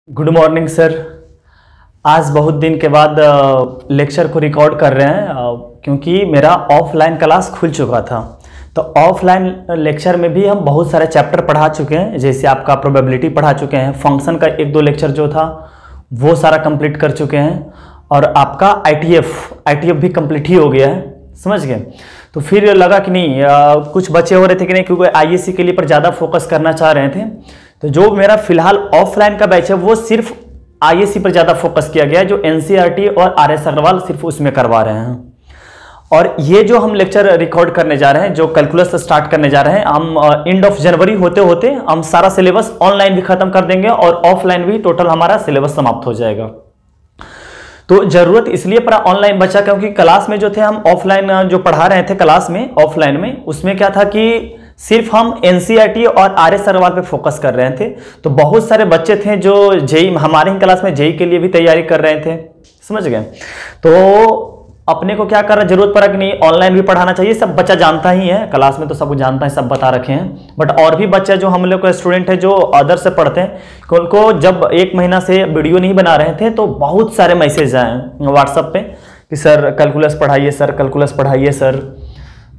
Good morning sir. आज बहुत दिन के बाद लेक्चर को रिकॉर्ड कर रहे हैं क्योंकि मेरा ऑफलाइन क्लास खुल चुका था। तो ऑफलाइन लेक्चर में भी हम बहुत सारे चैप्टर पढ़ा चुके हैं, जैसे आपका प्रोबेबिलिटी पढ़ा चुके हैं, फंक्शन का एक दो लेक्चर जो था वो सारा कंप्लीट कर चुके हैं, और आपका आईटीएफ भी कंप्लीट ही हो गया है, समझ गए। तो फिर लगा कि नहीं कुछ बचे हो रहे थे कि नहीं, क्योंकि आईएससी के लिए पर ज़्यादा फोकस करना चाह रहे थे। तो जो मेरा फिलहाल ऑफलाइन का बैच है वो सिर्फ आईएससी पर ज़्यादा फोकस किया गया है, जो एनसीईआरटी और आरएस अग्रवाल सिर्फ उसमें करवा रहे हैं। और ये जो हम लेक्चर रिकॉर्ड करने जा रहे हैं, जो कैलकुलस स्टार्ट करने जा रहे हैं, हम एंड ऑफ जनवरी होते होते हम सारा सिलेबस ऑनलाइन भी खत्म कर देंगे और ऑफलाइन भी टोटल हमारा सिलेबस समाप्त हो जाएगा। तो जरूरत इसलिए पड़ा ऑनलाइन बचा क्योंकि क्लास में जो थे हम ऑफलाइन जो पढ़ा रहे थे क्लास में ऑफलाइन में, उसमें क्या था कि सिर्फ हम एनसीईआरटी और आरएस अग्रवाल पे फोकस कर रहे थे। तो बहुत सारे बच्चे थे जो जेई हमारे ही क्लास में जेई के लिए भी तैयारी कर रहे थे, समझ गए। तो अपने को क्या करना जरूरत पड़ा कि नहीं ऑनलाइन भी पढ़ाना चाहिए। सब बच्चा जानता ही है, क्लास में तो सब जानता है, सब बता रखे हैं। बट और भी बच्चे जो हम लोग के स्टूडेंट है जो अदर से पढ़ते हैं, उनको जब एक महीना से वीडियो नहीं बना रहे थे तो बहुत सारे मैसेज आए व्हाट्सएप पे कि सर कैलकुलस पढ़ाइए, सर कैलकुलस पढ़ाइए सर।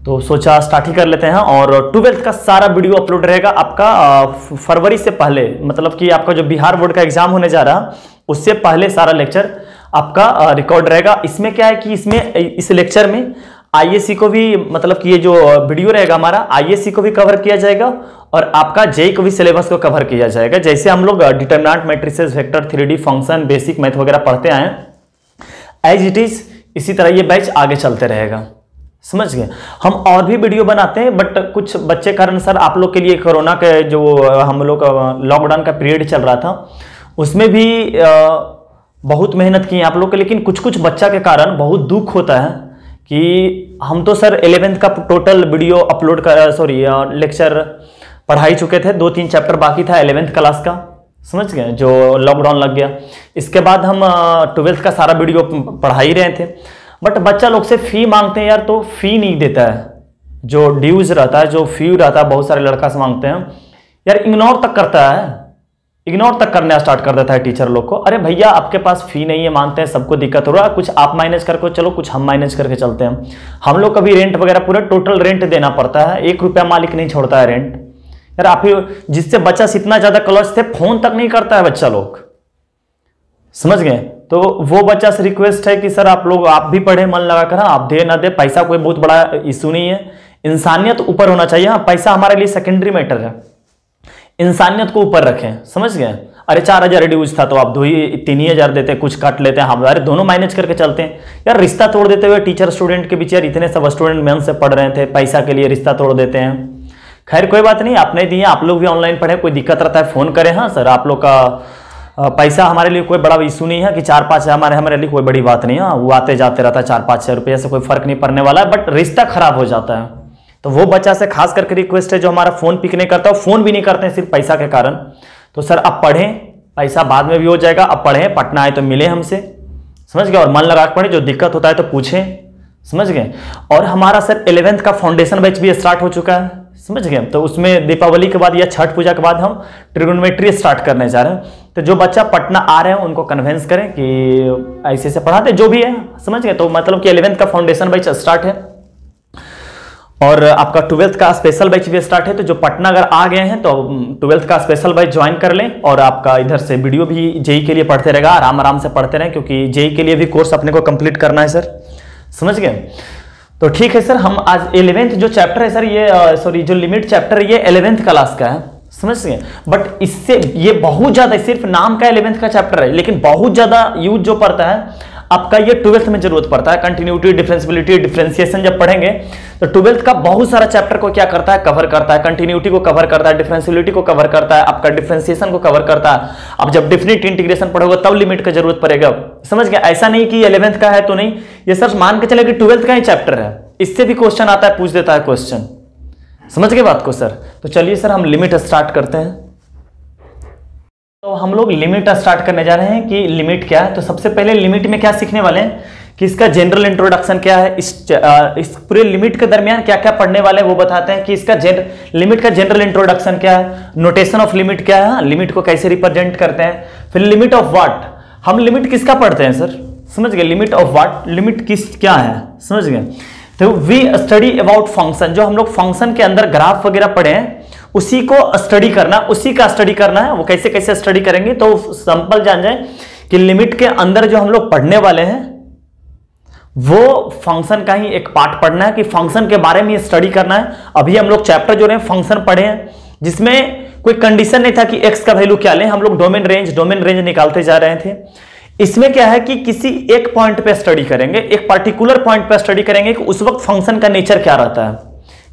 तो सोचा स्टार्ट ही कर लेते हैं। और 12th का सारा वीडियो अपलोड रहेगा आपका फरवरी से पहले, मतलब कि आपका जो बिहार बोर्ड का एग्जाम होने जा रहा उससे पहले सारा लेक्चर आपका रिकॉर्ड रहेगा। इसमें क्या है कि इस लेक्चर में आईएससी को भी, मतलब कि ये जो वीडियो रहेगा हमारा आईएससी को भी कवर किया जाएगा और आपका जेई को भी सिलेबस को कवर किया जाएगा। जैसे हम लोग determinant, matrices, vector, 3D function, basic math वगैरह पढ़ते आए एज इट इज, इसी तरह ये बैच आगे चलते रहेगा, समझ गए। हम और भी वीडियो बनाते हैं, बट कुछ बच्चे कारण सर आप लोग के लिए कोरोना के जो हम लोग लॉकडाउन का पीरियड चल रहा था उसमें भी बहुत मेहनत की आप लोग के, लेकिन कुछ कुछ बच्चा के कारण बहुत दुख होता है कि हम तो सर 11th का टोटल वीडियो अपलोड कर लेक्चर पढ़ा ही चुके थे, 2-3 चैप्टर बाकी था 11th क्लास का, समझ गए, जो लॉकडाउन लग गया। इसके बाद हम 12th का सारा वीडियो पढ़ा ही रहे थे। बट बच्चा लोग से फी मांगते हैं यार, तो फी नहीं देता है, जो ड्यूज रहता है, जो फी रहता है, बहुत सारे लड़का से मांगते हैं यार, इग्नोर तक करता है, इग्नोर तक करना स्टार्ट कर देता है टीचर लोग को। अरे भैया आपके पास फी नहीं है, मानते हैं सबको दिक्कत हो रहा है, कुछ आप मैनेज करके चलो, कुछ हम मैनेज करके चलते हैं। हम लोग कभी रेंट वगैरह पूरा टोटल रेंट देना पड़ता है, 1 रुपया मालिक नहीं छोड़ता है रेंट। यार आप ही जिससे बच्चा से इतना ज्यादा क्लोज थे, फोन तक नहीं करता है बच्चा लोग, समझ गए। तो वो बच्चा से रिक्वेस्ट है कि सर आप लोग आप भी पढ़े मन लगा कर, आप दे ना दे, पैसा कोई बहुत बड़ा इशू नहीं है, इंसानियत ऊपर होना चाहिए। हाँ, पैसा हमारे लिए सेकेंडरी मैटर है, इंसानियत को ऊपर रखें, समझ गए। अरे 4000 ड्यूज था तो आप 3,000 देते, कुछ काट लेते हैं, हम अरे दोनों मैनेज करके चलते हैं। यार रिश्ता तोड़ देते हुए टीचर स्टूडेंट के बीच, यार इतने सब स्टूडेंट मेहनत से पढ़ रहे थे, पैसा के लिए रिश्ता तोड़ देते हैं। खैर कोई बात नहीं, आपने दिए, आप लोग भी ऑनलाइन पढ़े, कोई दिक्कत रहता है फोन करें। हाँ सर आप लोग का पैसा हमारे लिए कोई बड़ा इशू नहीं है कि 4-5 हमारे लिए कोई बड़ी बात नहीं है, वो आते जाते रहता है, 4-5 रुपये से कोई फर्क नहीं पड़ने वाला है, बट रिश्ता खराब हो जाता है। तो वो बच्चा से खास करके रिक्वेस्ट है जो हमारा फोन पिक नहीं करता, फोन भी नहीं करते हैं सिर्फ पैसा के कारण। तो सर आप पढ़ें, पैसा बाद में भी हो जाएगा, अब पढ़ें, पढ़ना है तो मिले हमसे, समझ गए, और मन लगा के पढ़े, जो दिक्कत होता है तो पूछें, समझ गए। और हमारा सर 11th का फाउंडेशन बैच भी स्टार्ट हो चुका है, समझ गए। तो उसमें दीपावली के बाद या छठ पूजा के बाद हम ट्रिगोनोमेट्री स्टार्ट करने जा रहे हैं। तो जो बच्चा पटना आ रहे हैं उनको कन्विंस करें कि ऐसे से पढ़ाते जो भी है, समझ गए। तो मतलब कि 11th का फाउंडेशन बैच स्टार्ट है और आपका 12th का स्पेशल बैच भी स्टार्ट है। तो जो पटना अगर आ गए हैं तो 12th का स्पेशल बैच ज्वाइन कर लें, और आपका इधर से वीडियो भी जेई के लिए पढ़ते रहेगा, आराम आराम से पढ़ते रहें, क्योंकि जेई के लिए भी कोर्स अपने को कंप्लीट करना है सर, समझ गए। तो ठीक है सर, हम आज 11th जो चैप्टर है सर, ये जो लिमिट चैप्टर है ये 11th क्लास का है, समझ गए। बट इससे ये बहुत ज्यादा, सिर्फ नाम का 11th का चैप्टर है, लेकिन बहुत ज्यादा यूज जो पड़ता है आपका ये 12th में जरूरत पड़ता है। कंटिन्यूटी, डिफरेंशियबिलिटी, डिफरेंशिएशन जब पढ़ेंगे तो 12th का बहुत सारा चैप्टर को क्या करता है, कवर करता है। कंटिन्यूटी को कवर करता है, डिफरेंशियबिलिटी को कवर करता है, आपका डिफरेंशिएशन को कवर करता है। अब जब डेफिनिट इंटीग्रेशन पढ़ोगे तब लिमिट का जरूरत पड़ेगा, समझ गए। ऐसा नहीं कि 11th का है तो नहीं, ये सर मान के चले कि 12th का ही चैप्टर है, इससे भी क्वेश्चन आता है, पूछ देता है क्वेश्चन, समझ गए बात को सर। तो चलिए सर हम लिमिट स्टार्ट करते हैं। तो हम लोग लिमिट स्टार्ट करने जा रहे हैं कि लिमिट क्या है। तो सबसे पहले लिमिट में क्या सीखने वाले हैं कि इसका जनरल इंट्रोडक्शन क्या है, इस पूरे लिमिट के दरमियान क्या क्या पढ़ने वाले हैं वो बताते हैं कि इसका लिमिट का जनरल इंट्रोडक्शन क्या है, नोटेशन ऑफ लिमिट क्या है, लिमिट को कैसे रिप्रेजेंट करते हैं, फिर लिमिट ऑफ व्हाट, हम लिमिट किसका पढ़ते हैं सर, समझ गए, लिमिट ऑफ व्हाट, लिमिट किस क्या है, समझ गए। तो वी स्टडी अबाउट फंक्शन, जो हम लोग फंक्शन के अंदर ग्राफ वगैरह पढ़े हैं उसी को स्टडी करना, उसी का स्टडी करना है। वो कैसे कैसे स्टडी करेंगे तो सिंपल जान जाए कि लिमिट के अंदर जो हम लोग पढ़ने वाले हैं वो फंक्शन का ही एक पार्ट पढ़ना है, कि फंक्शन के बारे में स्टडी करना है। अभी हम लोग चैप्टर जो रहे फंक्शन पढ़े हैं जिसमें कोई कंडीशन नहीं था कि एक्स का वैल्यू क्या लें, हम लोग डोमेन रेंज निकालते जा रहे थे। इसमें क्या है कि किसी एक पॉइंट पे स्टडी करेंगे, एक पर्टिकुलर पॉइंट पे स्टडी करेंगे कि उस वक्त फंक्शन का नेचर क्या रहता है।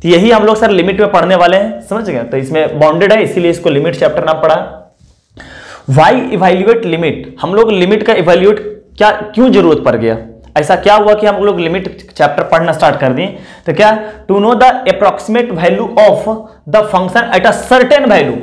तो यही हम लोग सर लिमिट में पढ़ने वाले हैं, समझ गए। तो इसमें बाउंडेड है इसीलिए इसको लिमिट चैप्टर नाम पड़ा। वाई इवैल्यूएट लिमिट, हम लोग लिमिट का इवैल्यूएट क्या क्यों जरूरत पड़ गया, ऐसा क्या हुआ कि हम लोग लिमिट चैप्टर पढ़ना स्टार्ट कर दिए। तो क्या, to know the approximate value of the function at a certain value.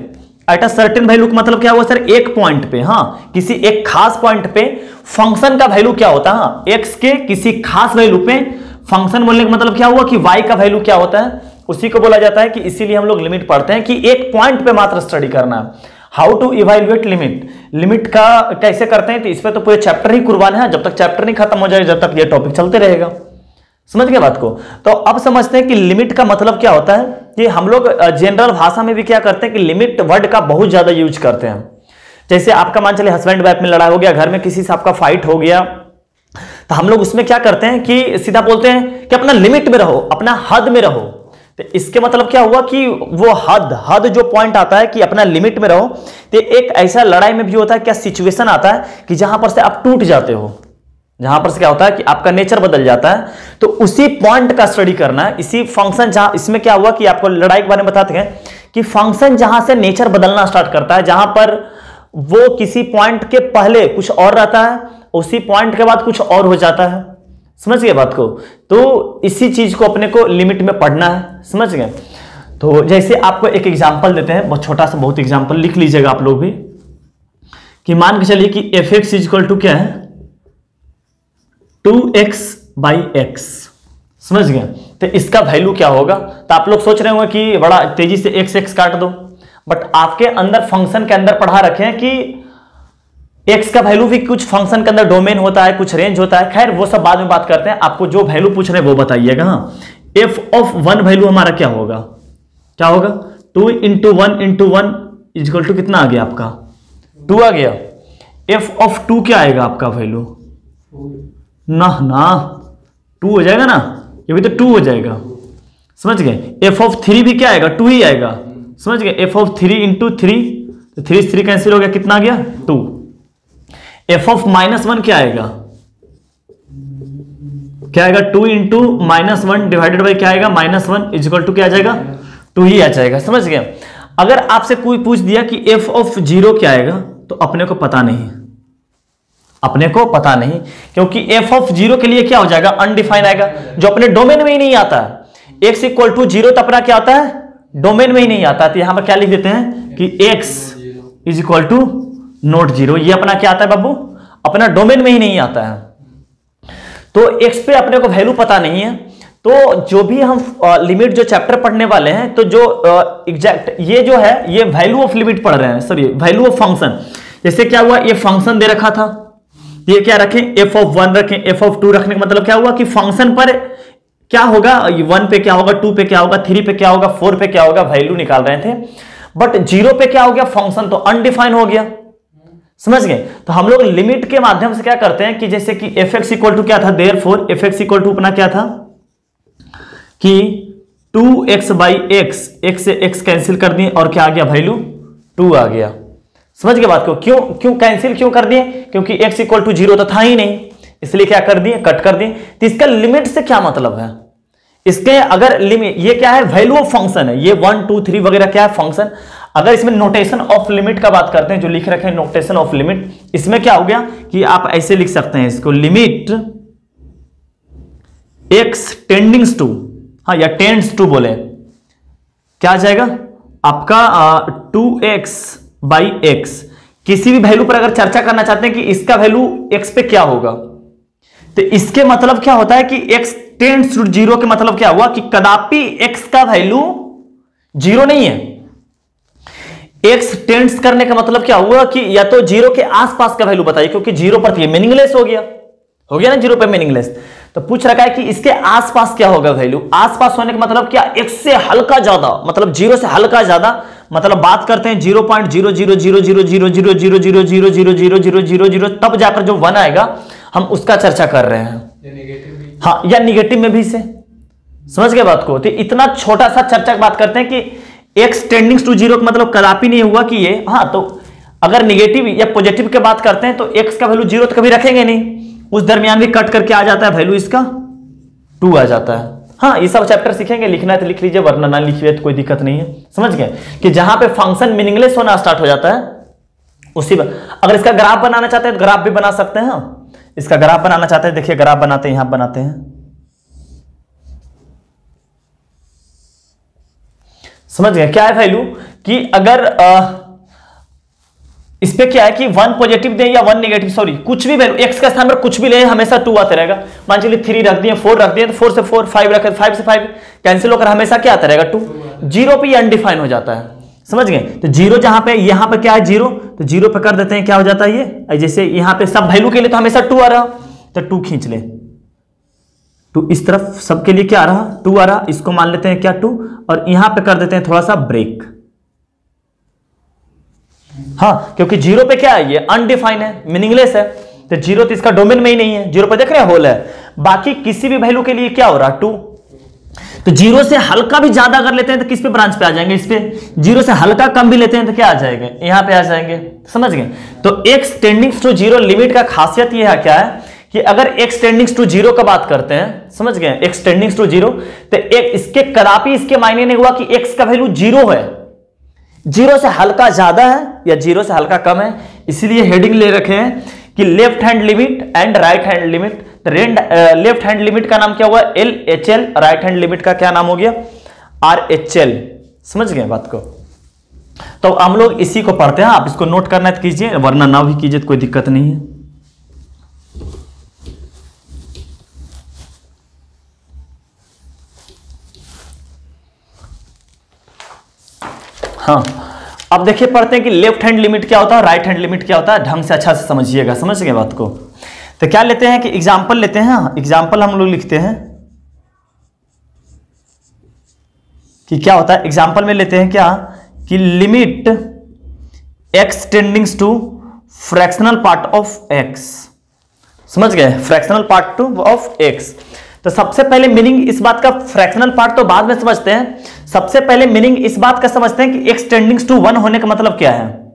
At a certain value का मतलब क्या हुआ सर, एक पॉइंट पे, हाँ किसी एक खास पॉइंट पे फंक्शन का वैल्यू क्या होता है, हाँ एक्स के किसी खास वैल्यू पे फंक्शन बोलने का मतलब क्या हुआ कि वाई का वैल्यू क्या होता है, उसी को बोला जाता है कि इसीलिए हम लोग लिमिट पढ़ते हैं कि एक पॉइंट पे मात्र स्टडी करना है। How to evaluate limit, limit का कैसे करते हैं, तो इस पे तो पूरे चैप्टर ही कुर्बान है, जब तक चैप्टर नहीं खत्म हो जाए जब तक ये टॉपिक चलते रहेगा, समझ गए बात को। तो अब समझते हैं कि लिमिट का मतलब क्या होता है। कि हम लोग जनरल भाषा में भी क्या करते हैं कि लिमिट वर्ड का बहुत ज्यादा यूज करते हैं। जैसे आपका मान चले हस्बैंड वाइफ में लड़ाई हो गया, घर में किसी से आपका फाइट हो गया, तो हम लोग उसमें क्या करते हैं कि सीधा बोलते हैं कि अपना लिमिट में रहो, अपना हद में रहो। तो इसके मतलब क्या हुआ कि वो हद जो पॉइंट आता है कि अपना लिमिट में रहो। तो एक ऐसा लड़ाई में भी होता है क्या सिचुएशन आता है कि जहां पर से आप टूट जाते हो, जहां पर से क्या होता है कि आपका नेचर बदल जाता है, तो उसी पॉइंट का स्टडी करना है। इसी फंक्शन जहां, इसमें क्या हुआ कि आपको लड़ाई के बारे में बताते हैं कि फंक्शन जहां से नेचर बदलना स्टार्ट करता है, जहां पर वो किसी पॉइंट के पहले कुछ और रहता है, उसी पॉइंट के बाद कुछ और हो जाता है, समझ गए बात को। तो इसी चीज को अपने को लिमिट में पढ़ना है, समझ गए। तो जैसे आपको एक एग्जांपल देते हैं, बहुत छोटा सा बहुत एग्जांपल लिख लीजिएगा आप लोग भी, कि मान के चलिए कि f x is equal to क्या है 2x बाई एक्स, समझ गए। तो इसका वैल्यू क्या होगा, तो आप लोग सोच रहे होंगे कि बड़ा तेजी से x काट दो, बट आपके अंदर फंक्शन के अंदर पढ़ा रखे हैं कि x का वैल्यू भी कुछ फंक्शन के अंदर डोमेन होता है, कुछ रेंज होता है, खैर वो सब बाद में बात करते हैं। आपको जो वैल्यू पूछ रहे हैं वो बताइएगा। हाँ, एफ ऑफ 1 वैल्यू हमारा क्या होगा, 2 इंटू 1 इंटू 1 इजिकल टू कितना आ गया आपका 2 आ गया। एफ ऑफ 2 क्या आएगा आपका वैल्यू, ना 2 हो जाएगा ना, ये भी तो 2 हो जाएगा, समझ गए। एफ ऑफ 3 भी क्या आएगा 2 ही आएगा, समझ गए। एफ ऑफ 3 इंटू 3, तो 3 कैंसिल हो गया, कितना आ गया 2। एफ ऑफ -1 क्या आएगा, 2 इंटू -1 डिवाइडेड बाई क्या आएगा -1 इजिकल टू क्या आ जाएगा 2 ही आ जाएगा, समझ गए। अगर आपसे कोई पूछ दिया कि एफ ऑफ 0 क्या आएगा, तो अपने को पता नहीं, क्योंकि एफ ऑफ 0 के लिए क्या हो जाएगा अनडिफाइन आएगा, जो अपने डोमेन में ही नहीं आता है। x इक्वल टू 0 तो अपना क्या आता है डोमेन में ही नहीं आता, तो यहां पर क्या लिख देते हैं कि x is equal to not 0, ये अपना क्या आता है बाबू, अपना डोमेन में ही नहीं आता है। तो x पे अपने को वैल्यू पता नहीं है, तो जो भी हम लिमिट जो चैप्टर पढ़ने वाले हैं, तो जो एग्जैक्ट ये जो है ये वैल्यू ऑफ लिमिट पढ़ रहे हैं सर, ये वैल्यू ऑफ फंक्शन। जैसे क्या हुआ, ये फंक्शन दे रखा था, ये क्या रखें एफ ऑफ 1 रखें, एफ ऑफ 2 रखने का मतलब क्या हुआ कि फंक्शन पर क्या होगा, 1 पे क्या होगा, 2 पे क्या होगा, 3 पे क्या होगा, 4 पे क्या होगा, वैल्यू निकाल रहे थे। बट 0 पे क्या हो गया, फंक्शन तो अनडिफाइन हो गया, समझ गए। तो हम लोग लिमिट के माध्यम से क्या करते हैं कि जैसे कि एफ एक्स इक्वल टू क्या था, therefore f x equal to अपना क्या था कि 2x बाई एक्स से x कैंसिल कर दिए और क्या आ गया वैल्यू 2 आ गया, समझ गए बात को। क्यों कैंसिल क्यों कर दिए, क्योंकि x इक्वल टू 0 तो था ही नहीं, इसलिए क्या कर दिए कट कर दिए। तो इसका लिमिट से क्या मतलब है, इसके अगर लिमिट ये क्या है वैल्यू ऑफ फंक्शन है, ये 1 2 3 वगैरह क्या है फंक्शन। अगर इसमें नोटेशन ऑफ लिमिट का बात करते हैं, जो लिख रखे हैं नोटेशन ऑफ लिमिट, इसमें क्या हो गया कि आप ऐसे लिख सकते हैं इसको, लिमिट x टेंडिंग्स टू, हाँ या टेंड्स टू बोले, क्या आ जाएगा आपका 2x बाई एक्स। किसी भी वैल्यू पर अगर चर्चा करना चाहते हैं कि इसका वैल्यू x पे क्या होगा, तो इसके मतलब क्या होता है कि x टेंड्स टू जीरो के मतलब क्या हुआ कि कदापि x का वैल्यू जीरो नहीं है। x टेंड्स करने का मतलब क्या हुआ कि या तो जीरो के आसपास का वैल्यू बताइए, क्योंकि जीरो पर मीनिंगलेस हो गया ना, जीरो पे मीनिंगलेस। तो पूछ रखा है कि इसके आसपास क्या होगा वैल्यू। आसपास होने का मतलब क्या, x से हल्का ज्यादा, मतलब जीरो से हल्का ज्यादा, मतलब बात करते हैं 0.000000000000000, तब जाकर जो 1 आएगा हम उसका चर्चा कर रहे हैं। हाँ, या निगेटिव में भी से, समझ गए बात को। तो इतना छोटा सा चर्चा की बात करते हैं कि x टेंडिंग्स टू जीरो का मतलब कदापि नहीं हुआ कि ये, हाँ तो अगर निगेटिव या पॉजिटिव की बात करते हैं तो x का वैल्यू जीरो तो कभी रखेंगे नहीं, उस दरमियान भी कट करके आ जाता है वैल्यू इसका 2 आ जाता है। हाँ, ये सब चैप्टर सीखेंगे, लिखना है तो लिख लीजिए, वरना ना लिखिए तो कोई दिक्कत नहीं है। समझ गए कि जहां पे फंक्शन मीनिंगलेस होना स्टार्ट हो जाता है उसी पर, अगर इसका ग्राफ बनाना चाहते हैं तो ग्राफ भी बना सकते हैं। इसका ग्राफ बनाना चाहते हैं, देखिए ग्राफ बनाते हैं, यहां बनाते हैं। समझ गए क्या है वैल्यू कि अगर इस पे क्या है कि 1 पॉजिटिव दें या 1 नेगेटिव, सॉरी कुछ भी वैल्यू x के स्थान पर कुछ भी ले हमेशा 2 आते रहेगा। मान चलिए 3 रख दिए, 4 रख दिए तो 4 से 4, 5 रखे 5 से 5 कैंसिल होकर हमेशा क्या आता रहेगा 2। जीरो पे अनडिफाइन हो जाता है, समझ गए। तो जीरो जहां पे, यहां पे क्या है जीरो, तो जीरो पे कर देते हैं, क्या हो जाता है ये, जैसे यहां पे सब वैल्यू के लिए तो हमेशा 2 आ रहा, तो 2 खींच ले, 2 इस तरफ सबके लिए क्या आ रहा 2 आ रहा, इसको मान लेते हैं क्या 2, और यहां पे कर देते हैं थोड़ा सा ब्रेक। हाँ, क्योंकि जीरो पे क्या है, ये अनडिफाइन है, मीनिंगलेस है, तो जीरो तो इसका डोमेन में ही नहीं है। जीरो पे देख रहे हैं होल है, बाकी किसी भी वैल्यू के लिए क्या हो रहा 2। तो जीरो से हल्का भी ज्यादा अगर लेते हैं तो किस पे ब्रांच पे आ जाएंगे, इस पे। जीरो से हल्का कम भी लेते हैं तो क्या आ जाएंगे, यहां पे आ जाएंगे। समझ गए। तो x tendings to zero limit का खासियत यह है क्या है कि अगर x टेंडिंग्स टू जीरो का बात करते हैं, समझ गए, x टेंडिंग्स टू जीरो, तो इसके कदापि इसके मायने नहीं हुआ कि x का वैल्यू जीरो है, जीरो से हल्का ज्यादा है या जीरो से हल्का कम है। इसलिए हेडिंग ले रखे हैं कि left hand limit and right hand limit. Left hand limit का नाम क्या हुआ LHL, राइट हैंड लिमिट का क्या नाम हो गया RHL। समझ गए बात को। तो हम लोग इसी को पढ़ते हैं, आप इसको नोट करना है तो कीजिए, वरना ना भी कीजिए तो कोई दिक्कत नहीं है। हाँ, अब देखिए पढ़ते हैं कि लेफ्ट हैंड लिमिट क्या होता है, राइट हैंड लिमिट क्या होता है, ढंग से अच्छा से समझिएगा। समझ गए बात को। तो क्या लेते हैं कि एग्जाम्पल लेते हैं। एग्जाम्पल हम लोग लिखते हैं कि क्या होता है। एग्जाम्पल में लेते हैं क्या कि limit x tendings to fractional part of x। समझ गए, फ्रैक्शनल पार्ट ऑफ x। तो सबसे पहले मीनिंग इस बात का, फ्रैक्शनल पार्ट तो बाद में समझते हैं, सबसे पहले मीनिंग इस बात का समझते हैं कि x टेंडिंग्स टू 1 होने का मतलब क्या है।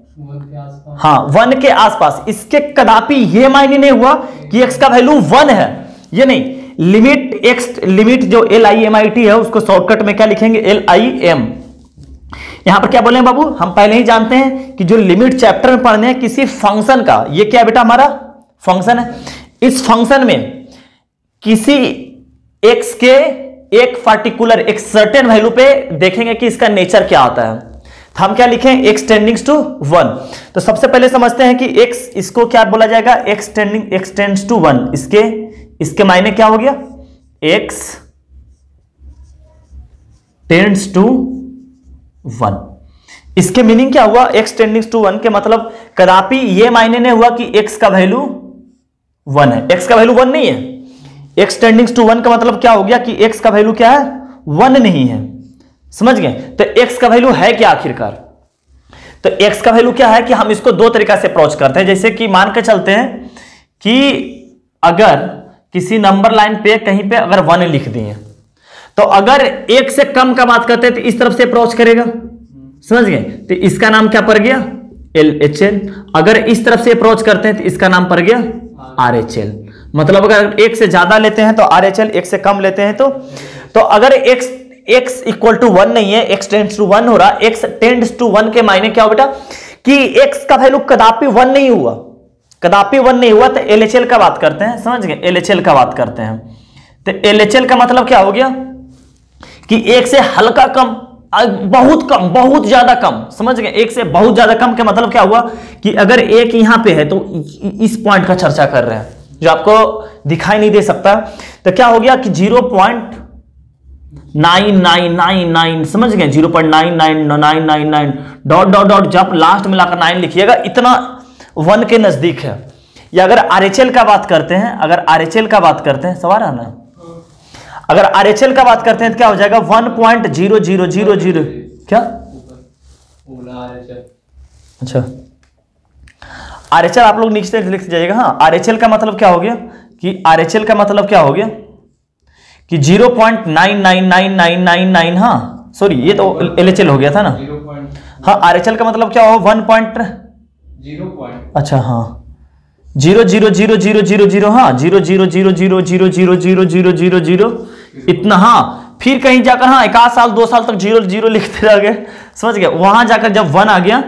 हाँ, 1 के आसपास। इसके कदापि ये मायने नहीं हुआ कि x का वैल्यू 1 है, ये नहीं। लिमिट x, लिमिट जो LIMIT है उसको शॉर्टकट में क्या लिखेंगे LIM। यहां पर क्या बोले हैं बाबू, हम पहले ही जानते हैं कि जो लिमिट चैप्टर में पढ़ने हैं किसी फंक्शन का, ये क्या बेटा हमारा फंक्शन है। इस फंक्शन में किसी x के एक पार्टिकुलर, एक सर्टेन वैल्यू पे देखेंगे कि इसका नेचर क्या आता है। तो हम क्या लिखें x टेंडिंग्स टू 1। तो सबसे पहले समझते हैं कि x, इसको क्या बोला जाएगा x टेंड्स टू 1। इसके मायने क्या हो गया, x टेंड्स टू 1। इसके मीनिंग क्या हुआ, x टेंडिंग्स टू 1 के मतलब कदापि ये मायने नहीं हुआ कि x का वैल्यू 1 है। x का वैल्यू 1 नहीं है। x टेंडिंग्स टू 1 का मतलब क्या हो गया कि x का वैल्यू क्या है 1 नहीं है। समझ गए। तो x का वैल्यू है क्या आखिरकार, तो x का वैल्यू क्या है कि हम इसको दो तरीका से अप्रोच करते हैं। जैसे कि मान के चलते हैं कि अगर किसी नंबर लाइन पे कहीं पे अगर 1 लिख दिए, तो अगर 1 से कम का बात करते हैं तो इस तरफ से अप्रोच करेगा। समझ गए। तो इसका नाम क्या पड़ गया LHL। अगर इस तरफ से अप्रोच करते हैं तो इसका नाम पड़ गया RHL। मतलब अगर 1 से ज्यादा लेते हैं तो RHL, 1 से कम लेते हैं तो अगर x इक्वल टू 1 नहीं है, x टेंड्स टू 1 हो रहा, x टेंड्स टू 1 के मायने क्या हो बेटा कि x का वैल्यू कदापि 1 नहीं हुआ, कदापि 1 नहीं हुआ, तो LHL का बात करते हैं। समझ गए, LHL का बात करते हैं। तो LHL का मतलब क्या हो गया कि 1 से हल्का कम, बहुत कम, बहुत ज्यादा कम। समझ गए, 1 से बहुत ज्यादा कम का मतलब क्या हुआ कि अगर 1 यहां पे है तो इस पॉइंट का चर्चा कर रहे हैं, जो आपको दिखाई नहीं दे सकता। तो क्या हो गया कि 0.9999 समझ गए, 0.99999 डॉट डॉट डॉट, जब लास्ट में लाकर 9 लिखिएगा इतना 1 के नजदीक है। या अगर आरएचएल का बात करते हैं, अगर आरएचएल का बात करते हैं, सवाल है ना, अगर आरएचएल का बात करते हैं तो क्या हो जाएगा 1.0000 क्या, अच्छा आरएचएल आप लोग नीचे लिख जाइएगा। हाँ, आरएचएल का मतलब क्या हो गया कि आरएचएल का मतलब क्या हो गया कि 0.999999, हाँ सॉरी ये तो एलएचएल हो गया था ना। हाँ, आरएचएल का मतलब क्या हो 1.0, अच्छा हाँ 0.00000, हाँ 0.000000000 इतना। हाँ, फिर कहीं जाकर हाँ 1 साल 2 साल तक 0 लिखते रह गए, समझ गए। वहां जाकर जब 1 आ गया,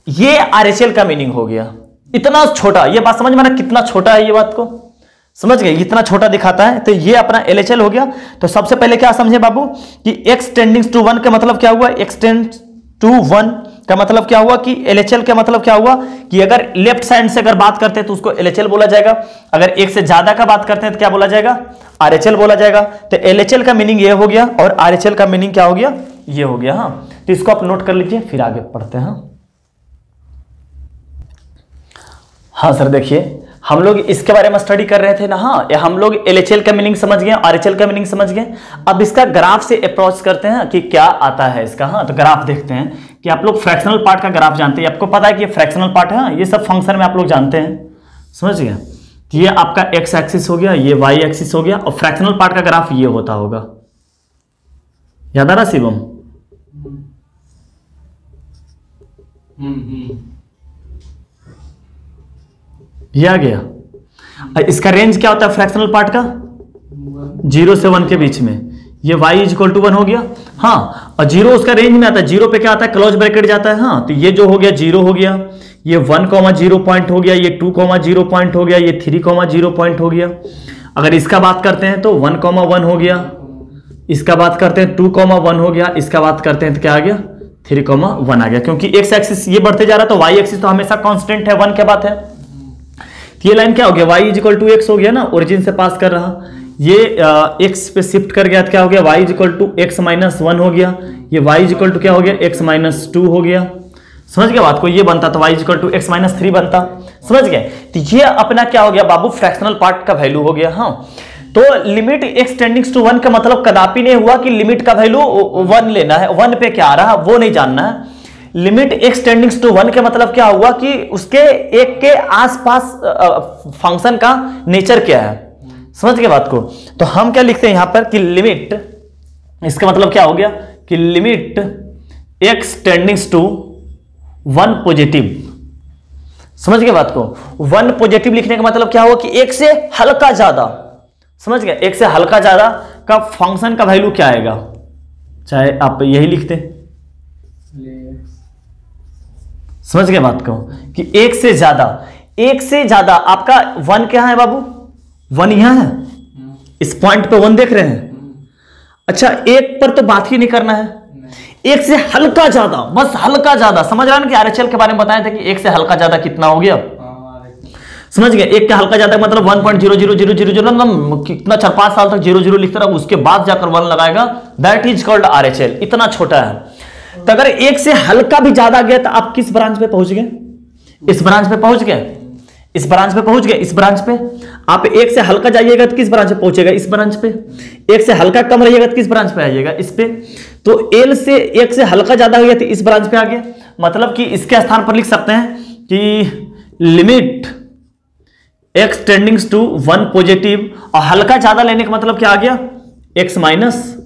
ये आरएचएल का मीनिंग हो गया। इतना छोटा, ये बात समझ में ना कितना छोटा है, ये बात को समझ गए, इतना छोटा दिखाता है। तो ये अपना एलएचएल हो गया। तो सबसे पहले क्या समझे बाबू कि x टेंडिंग टू 1 का मतलब क्या हुआ, x टेंड्स टू 1 का मतलब क्या हुआ कि एलएचएल का मतलब क्या हुआ कि अगर लेफ्ट साइड से अगर बात करते हैं तो उसको एलएचएल बोला जाएगा, अगर एक से ज्यादा का बात करते हैं तो क्या बोला जाएगा, आरएचएल बोला जाएगा। तो एलएचएल का मीनिंग ये हो गया और आरएचएल का मीनिंग क्या हो गया, ये हो गया। हाँ, तो इसको आप नोट कर लीजिए, फिर आगे पढ़ते हैं। हाँ सर, देखिए हम लोग इसके बारे में स्टडी कर रहे थे ना। हाँ, हम लोग एलएचएल का मीनिंग समझ गए, आरएचएल का मीनिंग समझ गए। अब इसका ग्राफ से अप्रोच करते हैं कि क्या आता है इसका। हाँ, तो ग्राफ देखते हैं कि आप लोग फ्रैक्शनल पार्ट का ग्राफ जानते हैं, आपको पता है कि ये फ्रैक्शनल पार्ट है। हाँ, ये सब फंक्शन में आप लोग जानते हैं, समझ गए। ये आपका एक्स एक्सिस हो गया, ये वाई एक्सिस हो गया, और फ्रैक्शनल पार्ट का ग्राफ ये होता होगा। याद आ रहा शिवम? ये आ गया। इसका रेंज क्या होता है फ्रैक्शनल पार्ट का, 0 से 1 के बीच में। ये y इक्वल टू 1 हो गया। हाँ, और 0 उसका रेंज में आता है, 0 पे क्या आता है, क्लोज ब्रैकेट जाता है। हाँ, तो ये जो हो गया 0 हो गया, ये 1,0 पॉइंट हो गया, ये 2,0 पॉइंट हो गया, ये 3,0 पॉइंट हो गया। अगर इसका बात करते हैं तो 1,1 हो गया, इसका बात करते हैं 2,1 हो गया, इसका बात करते हैं तो क्या आ गया 3,1 आ गया। क्योंकि एक्स एक्सिस ये बढ़ते जा रहा है तो वाई एक्सिस तो हमेशा कांस्टेंट है, 1 के बाद है। ये लाइन क्या हो गया, y इक्वल टू एक्स हो गया ना, ओरिजिन से पास कर रहा। ये x पे शिफ्ट कर गया तो क्या हो गया, y equal to x minus 1 हो गया। ये y इक्वल टू क्या हो गया, x माइनस 2 हो गया। समझ गया बात को, ये बनता तो y equal to x minus 3 बनता। समझ गए। तो ये अपना क्या हो गया बाबू, फ्रैक्शनल पार्ट का वैल्यू हो गया। हाँ, तो लिमिट x टेंडिंग टू 1 का मतलब कदापि नहीं हुआ कि लिमिट का वैल्यू 1 लेना है, 1 पे क्या आ रहा वो नहीं जानना है। लिमिट x टेंडिंग टू 1 के मतलब क्या हुआ कि उसके एक के आसपास फंक्शन का नेचर क्या है। समझ गए बात को। तो हम क्या लिखते हैं यहां पर कि लिमिट, इसका मतलब क्या हो गया कि limit x tending to 1 positive. समझ गए बात को। 1 पॉजिटिव लिखने का मतलब क्या हुआ कि एक से हल्का ज्यादा, समझ गए, एक से हल्का ज्यादा का फंक्शन का वैल्यू क्या आएगा, चाहे आप यही लिखते। समझ गए बात को कि एक से ज्यादा आपका 1 क्या है बाबू, 1 यहां है, इस पॉइंट पे 1 देख रहे हैं। अच्छा, एक पर तो बात ही नहीं करना है, एक से हल्का ज्यादा, बस हल्का ज्यादा। समझ रहा है ना कि आरएचएल के बारे में बताया था कि एक से हल्का ज्यादा कितना हो गया। समझ गए। एक का हल्का ज्यादा मतलब 1.00000 कितना 4-5 साल तक 0 लिखता रहा, उसके बाद जाकर 1 लगाएगा, दैट इज कॉल्ड आरएचएल। इतना छोटा है। तो अगर एक से हल्का भी ज्यादा गया तो आप किस ब्रांच पे पहुंच गए, इस ब्रांच पे पहुंच गए, इस ब्रांच पे पहुंच गए, इस ब्रांच पे। आप एक से हल्का जाइएगा तो किस ब्रांच पे पहुंचेगा, इस ब्रांच पे। एक से हल्का कम रहिएगा तो किस ब्रांच पे आइएगा, इस पे। तो एल से एक से हल्का ज्यादा हो गया तो इस ब्रांच पे आ गया। मतलब कि इसके स्थान पर लिख सकते हैं कि limit x tending to 1 positive, और हल्का ज्यादा लेने का मतलब क्या आ गया, x माइनस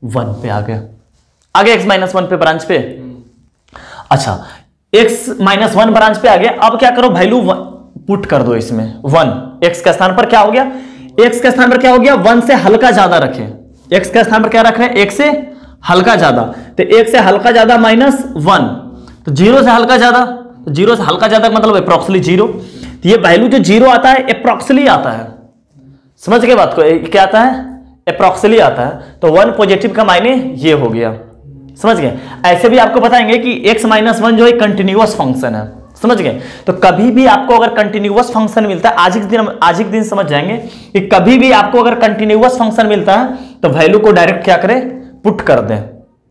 1 पे आ गया, आगे x माइनस 1 पे ब्रांच पे। अच्छा, x माइनस 1 ब्रांच पे आ गया। अब क्या करो, वैल्यू पुट कर दो इसमें 1, x के स्थान पर क्या हो गया, x के स्थान पर क्या हो गया, 1 से हल्का ज्यादा रखें। x के स्थान पर क्या रख रहे हैं, 1 से हल्का ज्यादा। तो 1 से हल्का ज्यादा माइनस 1, तो 0 से हल्का ज्यादा, तो 0 से हल्का ज्यादा मतलब अप्रोक्सीमेटली 0। तो ये वैल्यू जो 0 आता है अप्रोक्सीमेटली आता है। समझ गए बात को, क्या आता है, अप्रोक्सीमेटली आता है। तो 1 पॉजिटिव का मायने ये हो गया। समझ गए। ऐसे भी आपको बताएंगे कि x माइनस 1 जो है कंटिन्यूअस फंक्शन है। समझ गए। तो कभी भी आपको अगर कंटिन्यूअस फंक्शन मिलता है, आज ही के दिन समझ जाएंगे कि कभी भी आपको अगर कंटिन्यूअस फंक्शन मिलता है तो वैल्यू को डायरेक्ट क्या करें, पुट कर दें।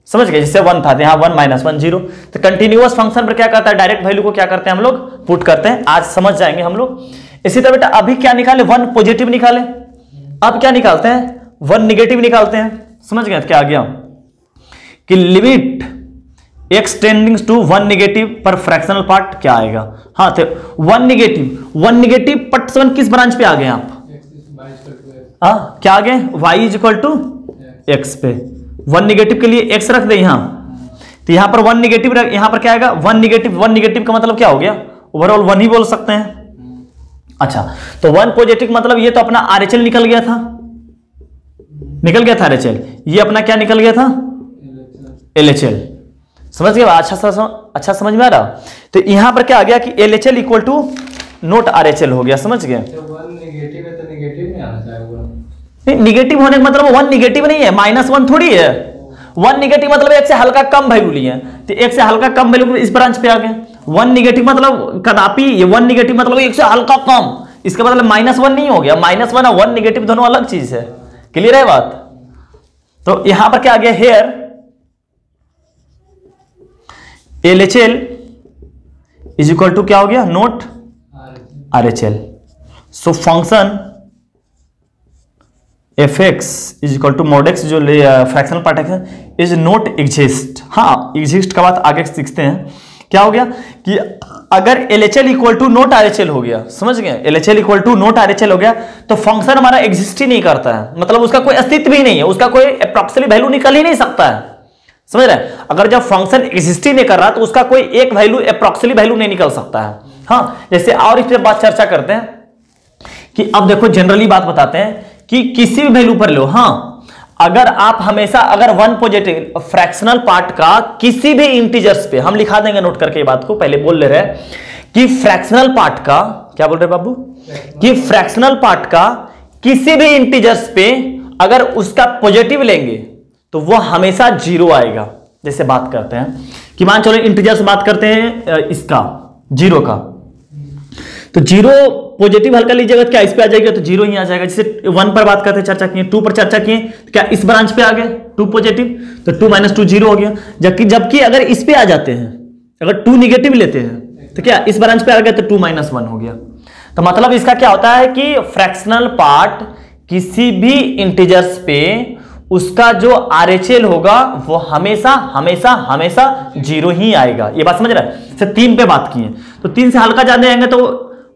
समझ गए, जैसे 1 था, यहाँ 1 - 1 0। तो कंटिन्यूअस फंक्शन पर क्या करता है, डायरेक्ट वैल्यू को क्या करते हैं हम लोग, पुट करते हैं। आज समझ जाएंगे हम लोग। इसी तरह बेटा अभी क्या निकाले, 1 पॉजिटिव निकाले। अब क्या निकालते हैं, 1 निगेटिव निकालते हैं। समझ गए क्या आ गया कि limit x tendings to 1 negative पर फ्रैक्शनल पार्ट क्या आएगा। हाँ, तो 1 निगेटिव पट 7 किस ब्रांच पे आ गए आप, हाँ क्या आ गए, y = x पे। 1 निगेटिव के लिए x रख दे यहां, तो यहां पर 1 निगेटिव, यहां पर क्या आएगा 1 निगेटिव का मतलब क्या हो गया, ओवरऑल 1 ही बोल सकते हैं। अच्छा, तो 1 पॉजिटिव मतलब ये तो अपना RHL निकल गया था RHL, ये अपना क्या निकल गया था, LHL। समझ गए, अच्छा समझ में आ रहा। तो यहां पर क्या आ गया कि LHL = नोट RHL हो गया। समझ गए, निगेटिव है तो निगेटिव नहीं आना चाहिए। नहीं, निगेटिव होने का मतलब 1 निगेटिव नहीं है, -1 थोड़ी है। 1 निगेटिव मतलब एक से हल्का कम वैल्यू लिए, तो एक से हल्का कम वैल्यू इस ब्रांच पे आ गए। 1 निगेटिव मतलब कदापि, ये 1 निगेटिव मतलब एक से हल्का कम, इसका मतलब -1 नहीं हो गया। -1 और 1 निगेटिव दोनों अलग चीज है। क्लियर है बात। तो यहां पर क्या आ गया, हेयर LHL = क्या हो गया, note RHL। So function fx = mod x, जो फ्रैक्शनल पार्ट है, इज नॉट एग्जिस्ट। हाँ, एग्जिस्ट का बात आगे सीखते हैं। क्या हो गया कि अगर LHL = नॉट RHL हो गया, समझ गए, LHL = नॉट RHL हो गया तो फंक्शन हमारा एग्जिस्ट ही नहीं करता है, मतलब उसका कोई अस्तित्व ही नहीं है, उसका कोई अप्रॉक्सिमेट वैल्यू निकल ही नहीं सकता है। समझ रहे हैं, अगर जब फंक्शन एग्जिस्ट ही नहीं कर रहा तो उसका कोई एक वैल्यू, अप्रॉक्सिमेट वैल्यू नहीं निकल सकता है। हाँ, जैसे और इस पे बात चर्चा करते हैं कि अब देखो जनरली बात बताते हैं कि किसी भी वैल्यू पर लो, हाँ अगर आप हमेशा अगर 1 पॉजिटिव फ्रैक्शनल पार्ट का किसी भी इंटीजर्स पे, हम लिखा देंगे नोट करके ये बात को, पहले बोल ले रहे हैं कि फ्रैक्शनल पार्ट का, क्या बोल रहे बाबू, कि फ्रैक्शनल पार्ट का किसी भी इंटीजर्स पे अगर उसका पॉजिटिव लेंगे तो वो हमेशा 0 आएगा। जैसे बात करते हैं कि मान चलो इंटीजर से बात करते हैं इसका 0 का, तो 0 पॉजिटिव हल्का लीजिएगा तो क्या इस पे आ जाएगा, तो 0 ही आ जाएगा। जैसे 1 पर बात करते चर्चा किए, 2 पर चर्चा किए, तो क्या इस ब्रांच पे आ गए 2 पॉजिटिव, तो 2 - 2 0 हो गया। जबकि अगर इस पे आ जाते हैं, अगर 2 निगेटिव लेते हैं तो क्या इस ब्रांच पे आ गया, तो 2 - 1 हो गया। तो मतलब इसका क्या होता है कि फ्रैक्शनल पार्ट किसी भी इंटीजर्स पे उसका जो RHL होगा वो हमेशा हमेशा हमेशा 0 ही आएगा। ये बात समझ रहा है। से 3 पे बात की है, तो 3 से हल्का ज्यादा आएंगे तो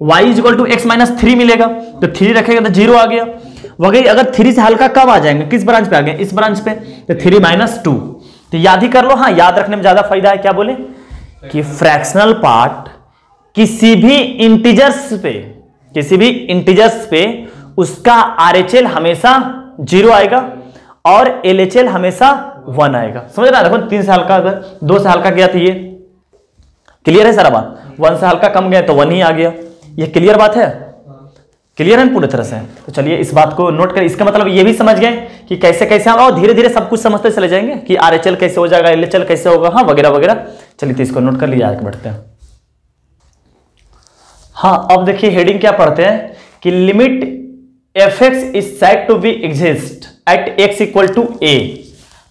y = x - 3 मिलेगा, तो 3 रखेगा तो 0 आ गया। वही अगर 3 से हल्का कब आ जाएंगे, किस ब्रांच पे आ गए, इस ब्रांच पे, तो 3 - 2। तो याद ही कर लो, हाँ याद रखने में ज्यादा फायदा है। क्या बोले कि फ्रैक्शनल पार्ट किसी भी इंटीजर्स पे उसका RHL हमेशा 0 आएगा और LHL हमेशा 1 आएगा। समझ रहा है, देखो 3 से हल्का, अगर 2 से हल्का गया तो ये क्लियर है सारा बात, 1 से हल्का कम गया तो 1 ही आ गया। ये क्लियर बात है, क्लियर है पूरी तरह से। तो चलिए इस बात को नोट करें। इसका मतलब ये भी समझ गए कि कैसे कैसे हम, और धीरे धीरे सब कुछ समझते चले जाएंगे कि RHL कैसे हो जाएगा, LHL कैसे होगा, हाँ वगैरह वगैरह। चलिए तो इसको नोट कर लिया, आगे बढ़ते हैं। हाँ, अब देखिए हेडिंग क्या पढ़ते हैं कि limit fx is said to be exist at x = a।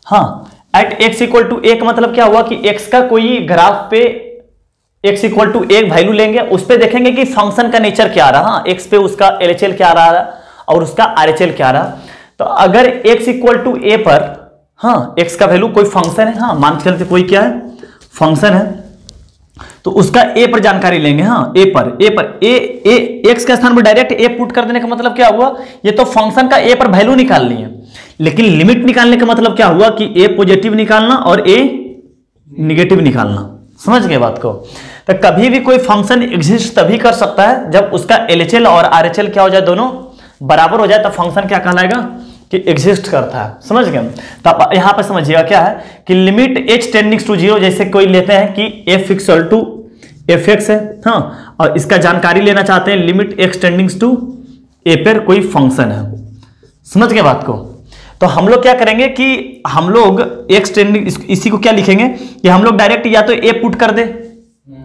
हाँ, at x = a का मतलब क्या हुआ कि x का कोई ग्राफ पे x = एक वैल्यू लेंगे, उस पे देखेंगे कि फंक्शन का नेचर क्या आ रहा। हाँ, x पे उसका LHL क्या आ रहा है और उसका RHL क्या आ रहा। तो अगर x = a पर, हाँ x का वैल्यू कोई फंक्शन है, हाँ मान के चलते कोई क्या है फंक्शन है, तो उसका a पर जानकारी लेंगे। हाँ, a पर x के स्थान पर डायरेक्ट a पुट कर देने का मतलब क्या हुआ, ये तो फंक्शन का a पर वैल्यू निकालनी है, लेकिन लिमिट निकालने का मतलब क्या हुआ कि a पॉजिटिव निकालना और a निगेटिव निकालना। समझ गए बात को। तो कभी भी कोई फंक्शन एग्जिस्ट तभी कर सकता है जब उसका LHL और RHL क्या हो जाए, दोनों बराबर हो जाए, तो फंक्शन क्या कहलाएगा कि एग्जिस्ट करता है। समझ गए। तो आप यहां पर समझिएगा क्या है कि लिमिट h टेंडिंग्स टू 0, जैसे कोई लेते हैं कि f fx है, हाँ, और इसका जानकारी लेना चाहते हैं limit x tendings to a पर कोई फंक्शन है। समझ गए बात को। तो हम लोग क्या करेंगे कि हम लोग x टेंडिंग, इसी को क्या लिखेंगे कि हम लोग डायरेक्ट या तो a पुट कर दे,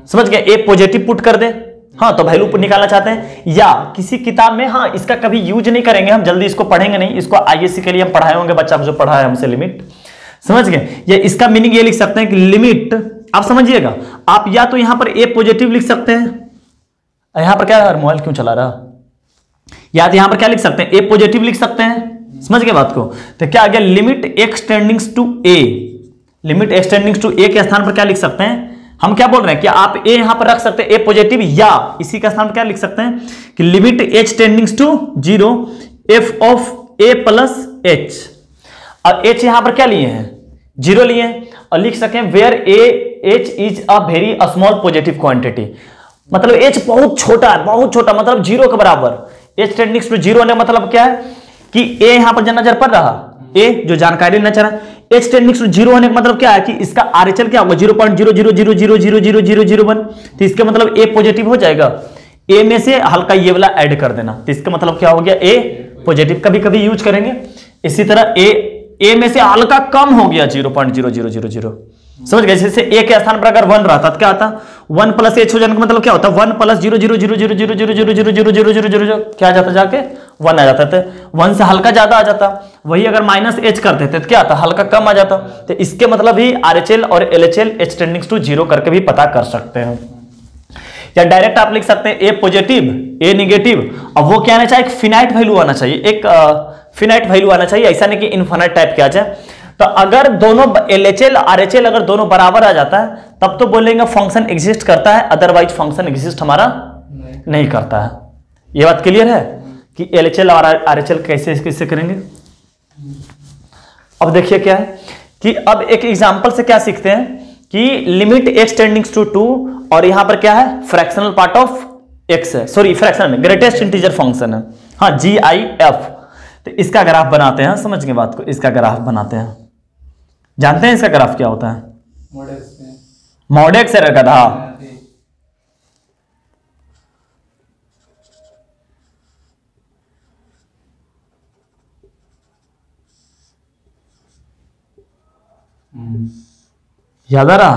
समझ गए, ए पॉजिटिव पुट कर दे, हाँ तो वैल्यू निकालना चाहते हैं, या किसी किताब में, हाँ इसका कभी यूज नहीं करेंगे हम, जल्दी इसको पढ़ेंगे नहीं, इसको आईएससी के लिए हम पढ़ाए होंगे, बच्चा जो पढ़ा है हमसे लिमिट, समझ गए। या इसका मीनिंग ये लिख सकते हैं कि लिमिट, आप समझिएगा, आप या तो यहां पर ए पॉजिटिव लिख सकते हैं, यहां पर क्या मोबाइल क्यों चला रहा, या तो यहां पर क्या लिख सकते हैं, ए पॉजिटिव लिख सकते हैं, समझ गए बात को। तो क्या आ गया, limit x tendings to A, limit x tendings to A के स्थान पर क्या लिख सकते हैं, हम क्या बोल रहे हैं कि आप ए यहां पर रख सकते हैं ए पॉजिटिव, या इसी का स्थान पर क्या लिख सकते हैं कि limit H tendings to 0 F of A plus H, और एच यहां पर क्या लिए हैं 0 लिए हैं, और लिख सकें where h is a very small positive quantity, मतलब एच बहुत छोटा है, बहुत छोटा, मतलब 0 के बराबर, एच टेंडिंग्स टू 0 होने मतलब क्या है कि ए यहां पर नजर पड़ रहा, ए जो जानकारी नजर है, एच टेंडिंग्स टू 0 होने का मतलब क्या है कि इसका आरएचएल क्या होगा 0.00000001, तो इसका मतलब ए पॉजिटिव हो जाएगा, ए में से हल्का ये वाला ऐड कर देना, तो इसका मतलब क्या हो गया ए पॉजिटिव, कभी कभी यूज करेंगे। इसी तरह ए में से हल्का कम हो गया 0.0000, समझ गए, जैसे ए के स्थान पर अगर 1 रहता तो क्या आता, 1 प्लस एच हो जाने का मतलब क्या होता है 1 प्लस 0.0000000000 क्या आ जाता, जाके 1 आ जाता था, 1 से हल्का ज्यादा आ जाता, वही अगर माइनस एच करते थे तो क्या आता, हल्का कम आ जाता। तो इसके मतलब ही आरएचएल और एलएचएल एच टेंडिंग्स टू 0 करके भी पता कर सकते हैं, या डायरेक्ट आप लिख सकते हैं ए पॉजिटिव ए नेगेटिव, अब वो क्या आना चाहिए, एक फिनाइट वैल्यू आना चाहिए, एक फिनाइट वैल्यू आना चाहिए, ऐसा नहीं कि इनफाइनाइट टाइप के आ जाए। तो अगर दोनों एलएचएल आरएचएल अगर दोनों बराबर आ जाता है तब तो बोलेंगे फंक्शन एग्जिस्ट करता है, अदरवाइज फंक्शन एग्जिस्ट हमारा नहीं करता है। ये बात क्लियर है कि एलएचएल और आरएचएल कैसे करेंगे। अब देखिए क्या है कि अब एक एग्जांपल से क्या सीखते हैं कि लिमिट एक्स टेंडिंग्स टू 2, और यहां पर क्या है फ्रैक्शनल पार्ट ऑफ एक्स है, सॉरी फ्रैक्शनल में ग्रेटेस्ट इंटीजर फंक्शन है, हाँ GIF। तो इसका ग्राफ बनाते हैं, समझ गए बात को, इसका ग्राफ बनाते हैं, जानते हैं इसका ग्राफ क्या होता है, मॉडेक्स एरर का था, याद आ रहा।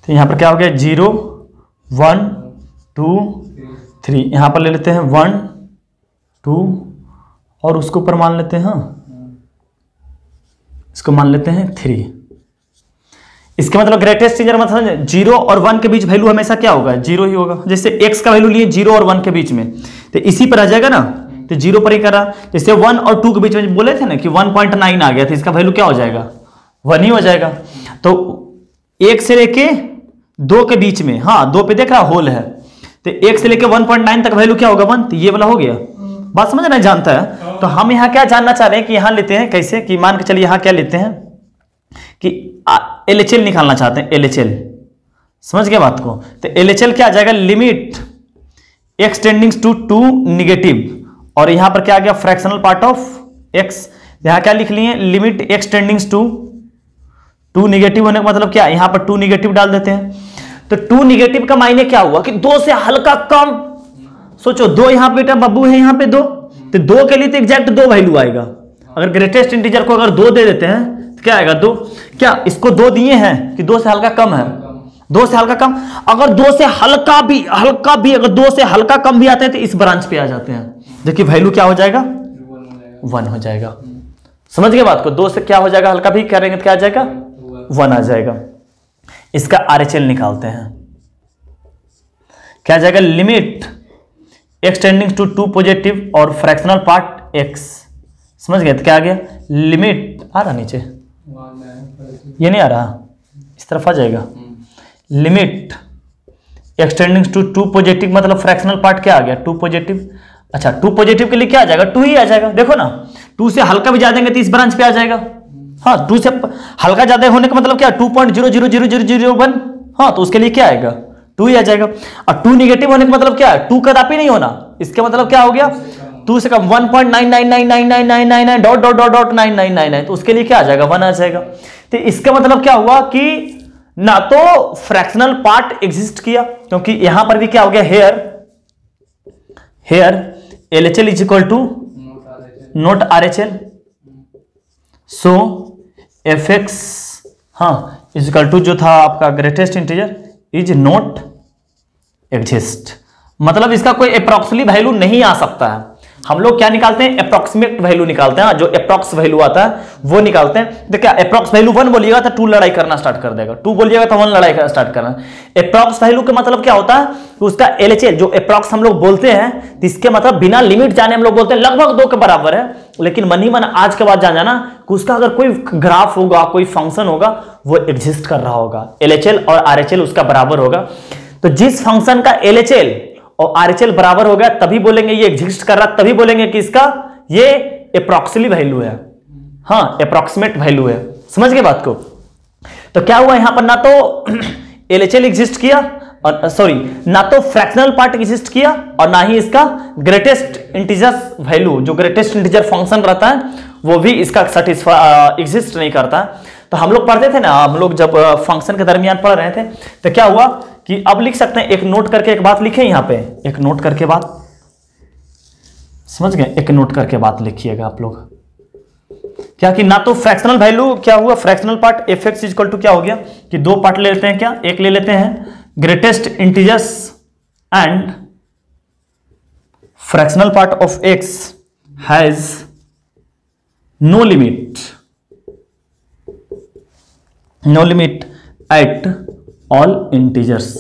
तो यहां पर क्या हो गया 0 1 2 3, यहां पर ले लेते हैं 1 2 और उसको ऊपर मान लेते हैं, इसको मान लेते हैं 3। इसके मतलब ग्रेटेस्ट इंटीजर मतलब 0 और 1 के बीच वैल्यू हमेशा क्या होगा 0 ही होगा, जैसे x का वैल्यू लिए 0 और 1 के बीच में तो इसी पर आ जाएगा ना, तो 0 पर ही करा, जैसे 1 और 2 के बीच में बोले थे ना कि 1.9 आ गया, तो इसका वैल्यू क्या हो जाएगा 1 ही हो जाएगा। तो 1 से लेके 2 के बीच में, हाँ 2 पे देख रहा होल है, तो 1 से लेके 1.9 तक वैल्यू क्या होगा 1, तो ये वाला हो गया, बात समझ नहीं जानता है। तो हम यहाँ क्या जानना चाह रहे हैं कि यहाँ लेते हैं कैसे, कि मान के चलिए यहाँ क्या लेते हैं कि एलएचएल निकालना चाहते हैं, एलएचएल, समझ गए बात को। तो एलएचएल क्या आ जाएगा, limit x tendings to 2 negative, और यहां पर क्या आ गया फ्रैक्शनल पार्ट ऑफ एक्स, यहां क्या लिख लिए limit x tendings to 2 negative होने का मतलब क्या, यहां पर 2 निगेटिव डाल देते हैं। तो 2 निगेटिव का मायने क्या हुआ कि 2 से हल्का कम, सोचो 2 यहां पे बेटा बब्बू है, यहां पे 2, तो 2 के लिए तो एग्जैक्ट 2 वैल्यू आएगा। अगर ग्रेटेस्ट इंटीजर को अगर 2 दे देते हैं तो क्या आएगा 2, क्या इसको 2 दिए हैं कि 2 से हल्का कम है, 2 से हल्का कम, अगर 2 से हल्का भी अगर 2 से हल्का कम भी आते हैं तो इस ब्रांच पे आ जाते हैं, देखिए वैल्यू क्या हो जाएगा 1 हो जाएगा, समझ गए बात को। 2 से क्या हो जाएगा हल्का भी करेंगे तो क्या आ जाएगा 1 आ जाएगा। इसका आरएचएल निकालते हैं, क्या आ जाएगा limit x tending to 2 positive और फ्रैक्शनल पार्ट एक्स, समझ गए। तो क्या आ गया लिमिट, आ रहा नीचे ये नहीं आ रहा, इस तरफ आ जाएगा, limit x tending to 2 positive मतलब फ्रैक्शनल पार्ट क्या आ गया 2 पॉजिटिव, अच्छा 2 पॉजिटिव के लिए क्या आ जाएगा 2 ही आ जाएगा, देखो ना 2 से हल्का भी ज्यादा देंगे तो इस ब्रांच पे आ जाएगा, हाँ 2 से हल्का ज्यादा होने का मतलब क्या 2.0000001, हाँ तो उसके लिए क्या आएगा 2 ही आ जाएगा। और 2 निगेटिव होने का मतलब क्या है 2 कदापि नहीं होना, इसके मतलब क्या हो गया 2 से कम 1.99999999 डॉट डॉट डॉट डॉट 9999, तो उसके लिए क्या आ जाएगा 1 आ जाएगा। तो इसका मतलब क्या हुआ कि ना तो फ्रैक्शनल पार्ट एग्जिस्ट किया, क्योंकि यहां पर भी क्या हो गया here LHL is equal to not RHL, so fx हाँ, इक्वल टू जो था आपका greatest integer is not exist, मतलब इसका कोई अप्रॉक्सिमेट वैल्यू नहीं आ सकता है। हम लोग क्या निकालते हैं, अप्रॉक्सीमेट वैल्यू निकालते हैं, जो अप्रॉक्स वैल्यू आता है वो निकालते हैं। तो क्या अप्रॉक्स वैल्यू 1 बोलिएगा तो 2 लड़ाई करना स्टार्ट कर देगा, 2 बोलिएगा तो 1 लड़ाई करना स्टार्ट करना। अप्रॉक्स वैल्यू का मतलब क्या होता है, उसका एलएचएल जो अप्रॉक्स हम लोग बोलते हैं, इसके मतलब बिना लिमिट जाने हम लोग बोलते हैं लगभग 2 के बराबर है। लेकिन मन ही मन आज के बाद जान जाना कि उसका अगर कोई ग्राफ होगा, कोई फंक्शन होगा, वो एग्जिस्ट कर रहा होगा, एलएचएल और आरएचएल उसका बराबर होगा। तो जिस फंक्शन का एलएचएल और आरएचएल बराबर हो गया तभी बोलेंगे ये एग्जिस्ट कर रहा, तभी बोलेंगे कि इसका ये अप्रॉक्सिमेट वैल्यू है, हाँ अप्रॉक्सीमेट वैल्यू है। समझ गए बात को? तो क्या हुआ यहां पर, ना तो एलएचएल एग्जिस्ट किया और सॉरी ना तो फ्रैक्शनल पार्ट एग्जिस्ट किया और ना ही इसका ग्रेटेस्ट इंटीजर वैल्यू, जो ग्रेटेस्ट इंटीजर फंक्शन रहता है वो भी इसका एग्जिस्ट नहीं करता। तो हम लोग पढ़ते थे ना, हम लोग जब फंक्शन के दरमियान पढ़ रहे थे तो क्या हुआ कि अब लिख सकते हैं, एक नोट करके एक बात लिखे यहां पे, एक नोट करके बात, समझ गए, एक नोट करके बात लिखिएगा आप लोग। क्या कि ना तो फ्रैक्शनल वैल्यू क्या हुआ, fractional part f x equal to क्या हो गया कि 2 पार्ट ले लेते हैं, क्या एक ले लेते हैं greatest integers and fractional part of x has no limit, no limit at all integers.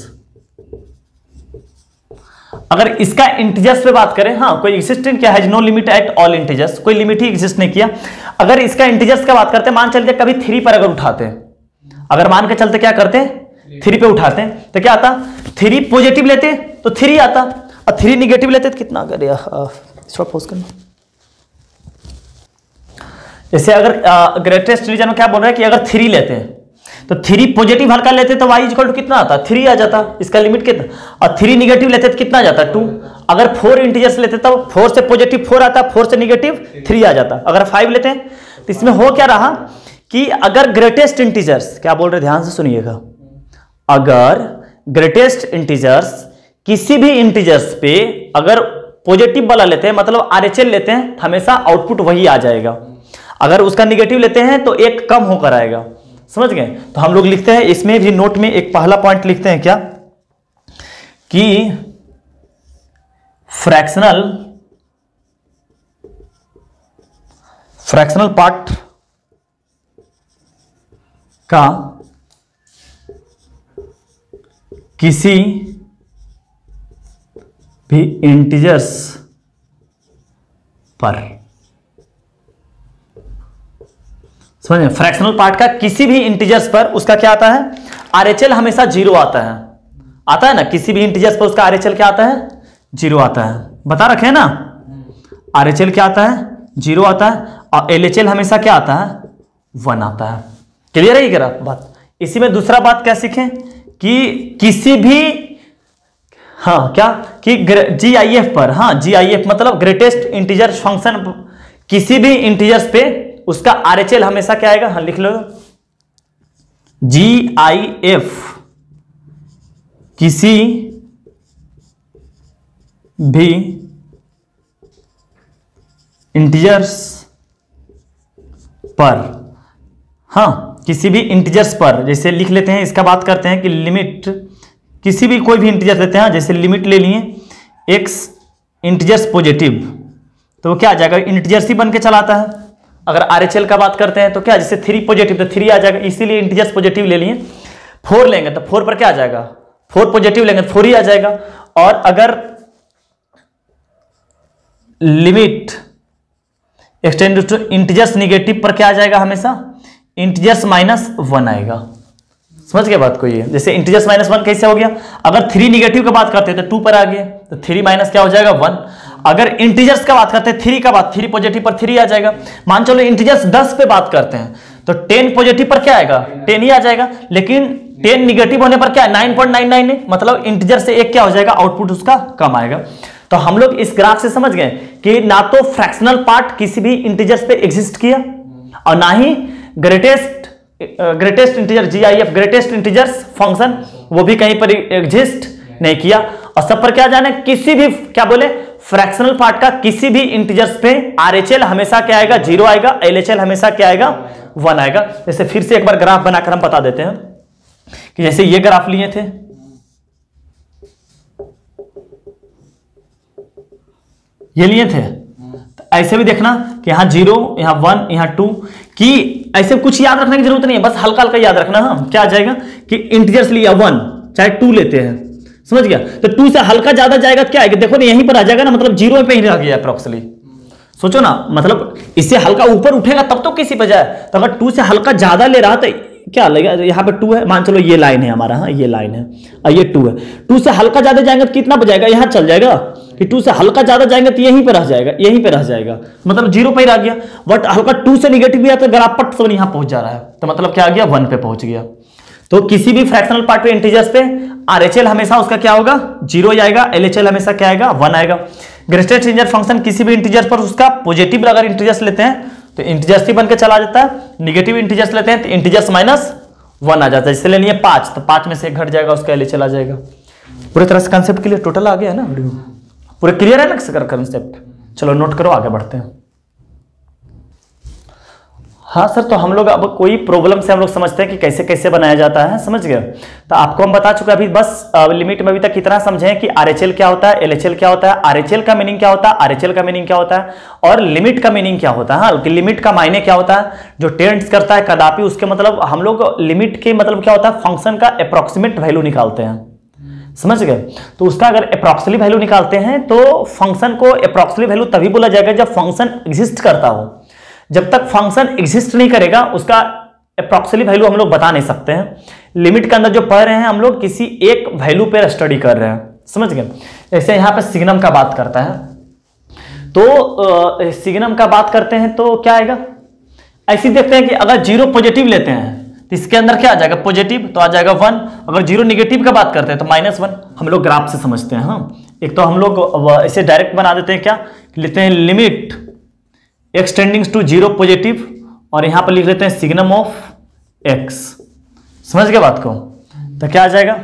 अगर इसका इंटीजर्स पे बात करें, हाँ कोई एग्जिस्टिंग क्या है, no limit at all integers, कोई लिमिट ही एग्जिस्ट नहीं किया। अगर इसका इंटीजर्स का बात करते मान चलते कभी 3 पर अगर उठाते हैं, अगर मान के चलते क्या करते हैं 3 पे उठाते हैं तो क्या आता, 3 पॉजिटिव लेते तो 3 आता और 3 निगेटिव लेते तो कितना कर पोज करना। जैसे अगर ग्रेटेस्ट रीजन में क्या बोल रहे हैं कि अगर 3 लेते हैं तो 3 पॉजिटिव हल्का लेते तो y इक्वल टू कितना आता, 3 आ जाता, इसका लिमिट कितना, और 3 निगेटिव लेते तो कितना आ जाता 2। अगर 4 इंटीजर्स लेते तो 4 से पॉजिटिव 4 आता, 4 से निगेटिव 3 आ जाता। अगर 5 लेते हैं तो इसमें हो क्या रहा कि अगर ग्रेटेस्ट इंटीजर्स, क्या बोल रहे ध्यान से सुनिएगा, अगर ग्रेटेस्ट इंटीजर्स किसी भी इंटीजर्स पे अगर पॉजिटिव वाला लेते हैं मतलब आरएचएल लेते हैं, हमेशा आउटपुट वही आ जाएगा। अगर उसका निगेटिव लेते हैं तो एक कम होकर आएगा। समझ गए? तो हम लोग लिखते हैं इसमें भी नोट में एक पहला पॉइंट लिखते हैं क्या कि फ्रैक्शनल पार्ट का किसी भी इंटीजर्स पर, समझे, फ्रैक्शनल पार्ट का किसी भी इंटीजर्स पर उसका क्या आता है, आरएचएल हमेशा 0 आता है ना, किसी भी इंटीजर्स पर उसका आरएचएल क्या आता है 0 आता है, बता रखे हैं ना, आरएचएल क्या आता है 0 आता है और एलएचएल हमेशा क्या आता है 1 आता है। क्लियर है क्या बात? इसी में दूसरा बात क्या सीखें कि किसी भी, हाँ क्या कि जीआईएफ पर, हाँ जीआईएफ मतलब ग्रेटेस्ट इंटीजर फंक्शन, किसी भी इंटीजर्स पे उसका आरएचएल हमेशा क्या आएगा, हाँ लिख लो, जीआईएफ किसी भी इंटीजर्स पर, हाँ किसी भी इंटीजर्स पर, जैसे लिख लेते हैं, इसका बात करते हैं कि लिमिट, किसी भी कोई भी इंटीजर लेते हैं, जैसे लिमिट ले लिए x इंटीजर्स पॉजिटिव, तो वो क्या आ जाएगा, इंटीजर्स ही बन के चलाता है। अगर आरएचएल का बात करते हैं तो क्या, जैसे 3 पॉजिटिव तो 3 आ जाएगा, इसीलिए इंटीजर्स पॉजिटिव ले लिए। 4 लेंगे तो 4 पर क्या आ जाएगा, 4 पॉजिटिव लेंगे तो 4 ही आ जाएगा। और अगर limit extend to integers negative पर क्या आ जाएगा, हमेशा इंटीजर्स -1 आएगा। समझ गए बात को? ये जैसे इंटीजर्स -1 कैसे हो गया, अगर 3 निगेटिव का बात करते हैं तो 2 पर आ गया, तो 3 माइनस क्या हो जाएगा 1। अगर इंटीजर्स का बात करते हैं 3 का बात, 3 पॉजिटिव पर 3 आ जाएगा। मान चलो इंटीजर्स 10 पे बात करते हैं तो 10 पॉजिटिव पर क्या आएगा 10 ही आ जाएगा, लेकिन 10 निगेटिव होने पर क्या 9.99 है, मतलब इंटीजर से एक क्या हो जाएगा, आउटपुट उसका कम आएगा। तो हम लोग इस ग्राफ से समझ गए कि ना तो फ्रैक्शनल पार्ट किसी भी इंटीजर्स पे एग्जिस्ट किया और ना ही greatest integer GIF greatest integers function वो भी कहीं पर एग्जिस्ट नहीं किया। और सब पर क्या जाने, किसी भी क्या बोले फ्रैक्शनल पार्ट का किसी भी इंटीजर्स पे आरएचएल हमेशा क्या आएगा, 0 आएगा, एलएचएल हमेशा क्या आएगा, 1 आएगा। जैसे फिर से एक बार ग्राफ बनाकर हम बता देते हैं कि जैसे ये ग्राफ लिए थे, ये लिए थे, तो ऐसे भी देखना कि यहां 0, यहां 1, यहां 2, कि ऐसे कुछ याद रखने की जरूरत नहीं है, बस हल्का हल्का याद रखना। हाँ, क्या आ जाएगा कि इंटीजर्स लिया 1 चाहे 2 लेते हैं, समझ गया, तो 2 से हल्का ज्यादा जाएगा, क्या आएगा, देखो ना यहीं पर आ जाएगा ना, मतलब 0 पे ही रह गया अप्रोक्सली। सोचो ना, मतलब इससे हल्का ऊपर उठेगा तब तो किसी पे जाए, तो अगर 2 से हल्का ज्यादा ले रहा तो क्या लगेगा, यहाँ पे 2 है, मान चलो ये लाइन है हमारा, हाँ ये लाइन है और ये 2 है, 2 से हल्का ज्यादा जाएंगे तो कितना बजाएगा, यहाँ चल जाएगा, कि 2 से हल्का ज्यादा जाएंगे तो यहीं पे रह जाएगा, यहीं पे रह जाएगा, मतलब 0 पे ही रह गया। बट हल्का 2 से निगेटिव गया तो ग्राफ पट से यहाँ पहुंच जा रहा है, तो मतलब क्या आ गया, 1 पे पहुंच गया। तो किसी भी फ्रैक्शनल पार्ट पे इंटीजर्स पे आरएचएल हमेशा उसका क्या होगा, 0 आएगा, एलएचएल हमेशा क्या आएगा, 1 आएगा। ग्रेटेस्ट इंटीजर फंक्शन किसी भी इंटीजर्स पर उसका पॉजिटिव अगर इंटीजर्स लेते हैं तो इंटीजर्स ही बन के चला जाता है, निगेटिव इंटीजर्स लेते हैं तो इंटीजर्स -1 आ जाता है। जैसे ले लिए 5 तो 5 में से 1 घट जाएगा, उसका एलएचएल आ जाएगा। पूरी तरह से कंसेप्ट क्लियर, टोटल आ गया है ना वीडियो, पूरे क्लियर है ना कंसेप्ट। चलो नोट करो, आगे बढ़ते हैं। हाँ सर, तो हम लोग अब कोई प्रॉब्लम से हम लोग समझते हैं कि कैसे कैसे बनाया जाता है, समझ गए। तो आपको हम बता चुके अभी, बस लिमिट में अभी तक कितना समझें कि आरएचएल क्या होता है, एलएचएल क्या होता है, आरएचएल का मीनिंग क्या होता है, आरएचएल का मीनिंग क्या होता है, और लिमिट का मीनिंग क्या होता है। हाँ, कि लिमिट का मायने क्या होता है, जो टेंड्स करता है कदापि, उसके मतलब हम लोग लिमिट के मतलब क्या होता है, फंक्शन का अप्रोक्सीमेट वैल्यू निकालते हैं, समझ गए। तो उसका अगर अप्रोक्सीमेट वैल्यू निकालते हैं तो फंक्शन को अप्रोक्सीमेट वैल्यू तभी बोला जाएगा जब फंक्शन एग्जिस्ट करता हो। जब तक फंक्शन एग्जिस्ट नहीं करेगा उसका अप्रोक्सीमेट वैल्यू हम लोग बता नहीं सकते हैं। लिमिट के अंदर जो पढ़ रहे हैं हम लोग किसी एक वैल्यू पे स्टडी कर रहे हैं, समझ गए। जैसे यहां पे सिग्नम का बात करता है, तो सिग्नम का बात करते हैं तो क्या आएगा, ऐसे देखते हैं कि अगर 0 पॉजिटिव लेते हैं तो इसके अंदर क्या आ जाएगा, पॉजिटिव, तो आ जाएगा 1। अगर 0 निगेटिव का बात करते हैं तो -1। हम लोग ग्राफ से समझते हैं। हाँ, एक तो हम लोग इसे डायरेक्ट बना देते हैं, क्या लेते हैं, limit x tendings to 0 positive, और यहां पर लिख लेते हैं सिग्नम ऑफ x, समझ गए बात को। तो क्या आ जाएगा,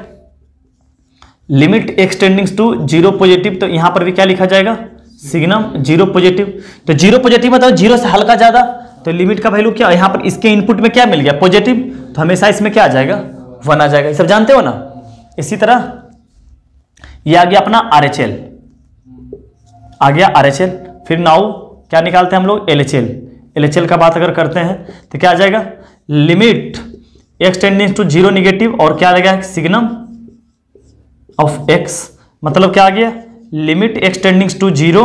limit x tendings to 0 positive, तो यहां पर भी क्या लिखा जाएगा, सिग्नम 0 पॉजिटिव। तो 0 पॉजिटिव मतलब 0 से हल्का ज्यादा, तो लिमिट का वैल्यू क्या, यहां पर इसके इनपुट में क्या मिल गया, पॉजिटिव, तो हमेशा इसमें क्या आ जाएगा, 1 आ जाएगा। ये सब जानते हो ना। इसी तरह ये आ गया अपना आरएचएल, आ गया आरएचएल। फिर नाउ क्या निकालते हैं हम लोग, एलएचएल। एलएचएल का बात अगर करते हैं तो क्या आ जाएगा, limit x tending to 0 negative, और क्या आ जाएगा, सिग्नम ऑफ x, मतलब क्या आ गया, limit x tending to 0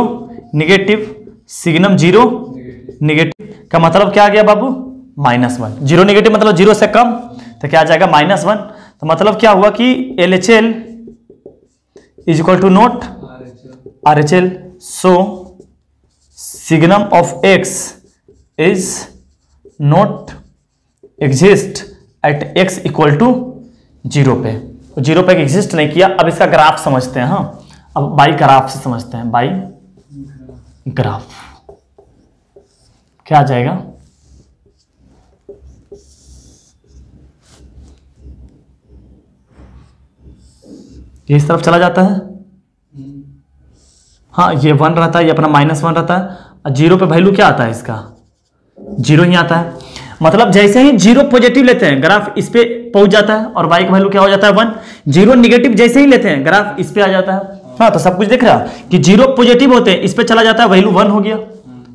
negative, signum 0 negative, का मतलब क्या आ गया बाबू, -1। 0 निगेटिव मतलब 0 से कम, तो क्या आ जाएगा, -1। तो मतलब क्या हुआ कि LHL is equal to not RHL, so signum of x is not exist at x equal to 0 पे। 0 पे एग्जिस्ट नहीं किया। अब इसका ग्राफ समझते हैं। हाँ, अब बाई ग्राफ से समझते हैं, बाई ग्राफ क्या आ जाएगा, ये इस तरफ चला जाता है। हाँ, ये 1 रहता है, ये अपना -1 रहता है, और 0 पे वैल्यू क्या आता है इसका, 0 ही आता है। मतलब जैसे ही 0 पॉजिटिव लेते हैं ग्राफ इस पे पहुंच जाता है, और y का वैल्यू क्या हो जाता है, 1। 0 निगेटिव जैसे ही लेते हैं ग्राफ इस पे आ जाता है। हाँ, तो सब कुछ दिख रहा है कि 0 पॉजिटिव होते हैं, इस पे चला जाता है, वैल्यू 1 हो गया।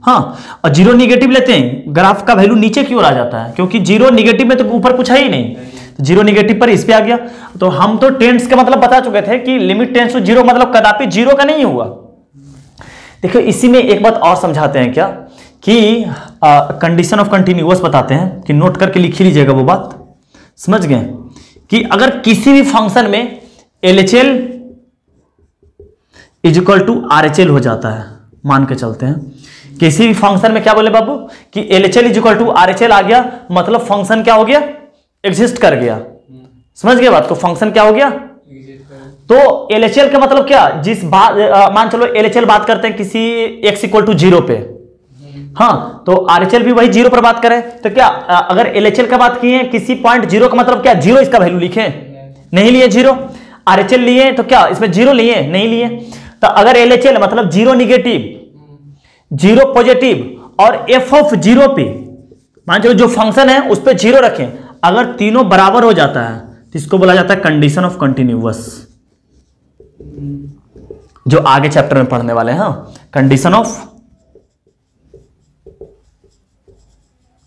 हाँ, और 0 निगेटिव लेते हैं ग्राफ का वैल्यू नीचे की ओर आ जाता है, क्योंकि 0 निगेटिव में तो ऊपर कुछ है ही नहीं, तो 0 निगेटिव पर इस पे आ गया। तो हम तो टेंस का मतलब बता चुके थे कि लिमिट टेंस टू 0 मतलब कदापि 0 का नहीं हुआ। देखो इसी में एक बात और समझाते हैं क्या, कि कंडीशन ऑफ कंटिन्यूअस बताते हैं, कि नोट करके लिख ही लीजिएगा वो बात, समझ गए। कि अगर किसी भी फंक्शन में LHL is equal to RHL हो जाता है, मान के चलते हैं किसी भी फंक्शन में, क्या बोले बाबू, कि LHL is equal to RHL आ गया, मतलब फंक्शन क्या हो गया, एग्जिस्ट कर गया। समझ गए बात को, फंक्शन क्या हो गया, तो एलएचएल का मतलब क्या, जिस बात मान चलो एलएचएल बात करते हैं किसी x इक्वल टू 0 पे, हाँ, तो आरएचएल भी वही 0 पर बात करें, तो क्या अगर एलएचएल का बात किए किसी पॉइंट 0 का मतलब क्या, 0 इसका वैल्यू लिखे, नहीं लिए 0। आरएचएल लिए तो क्या इसमें 0 लिए, नहीं लिए। तो अगर LHL मतलब जीरो निगेटिव, जीरो पॉजिटिव और f ऑफ जीरो पे मान चलो जो फंक्शन है उस पर जीरो रखें, अगर तीनों बराबर हो जाता है तो इसको बोला जाता है कंडीशन ऑफ कंटिन्यूअस, जो आगे चैप्टर में पढ़ने वाले हैं। हाँ, कंडीशन ऑफ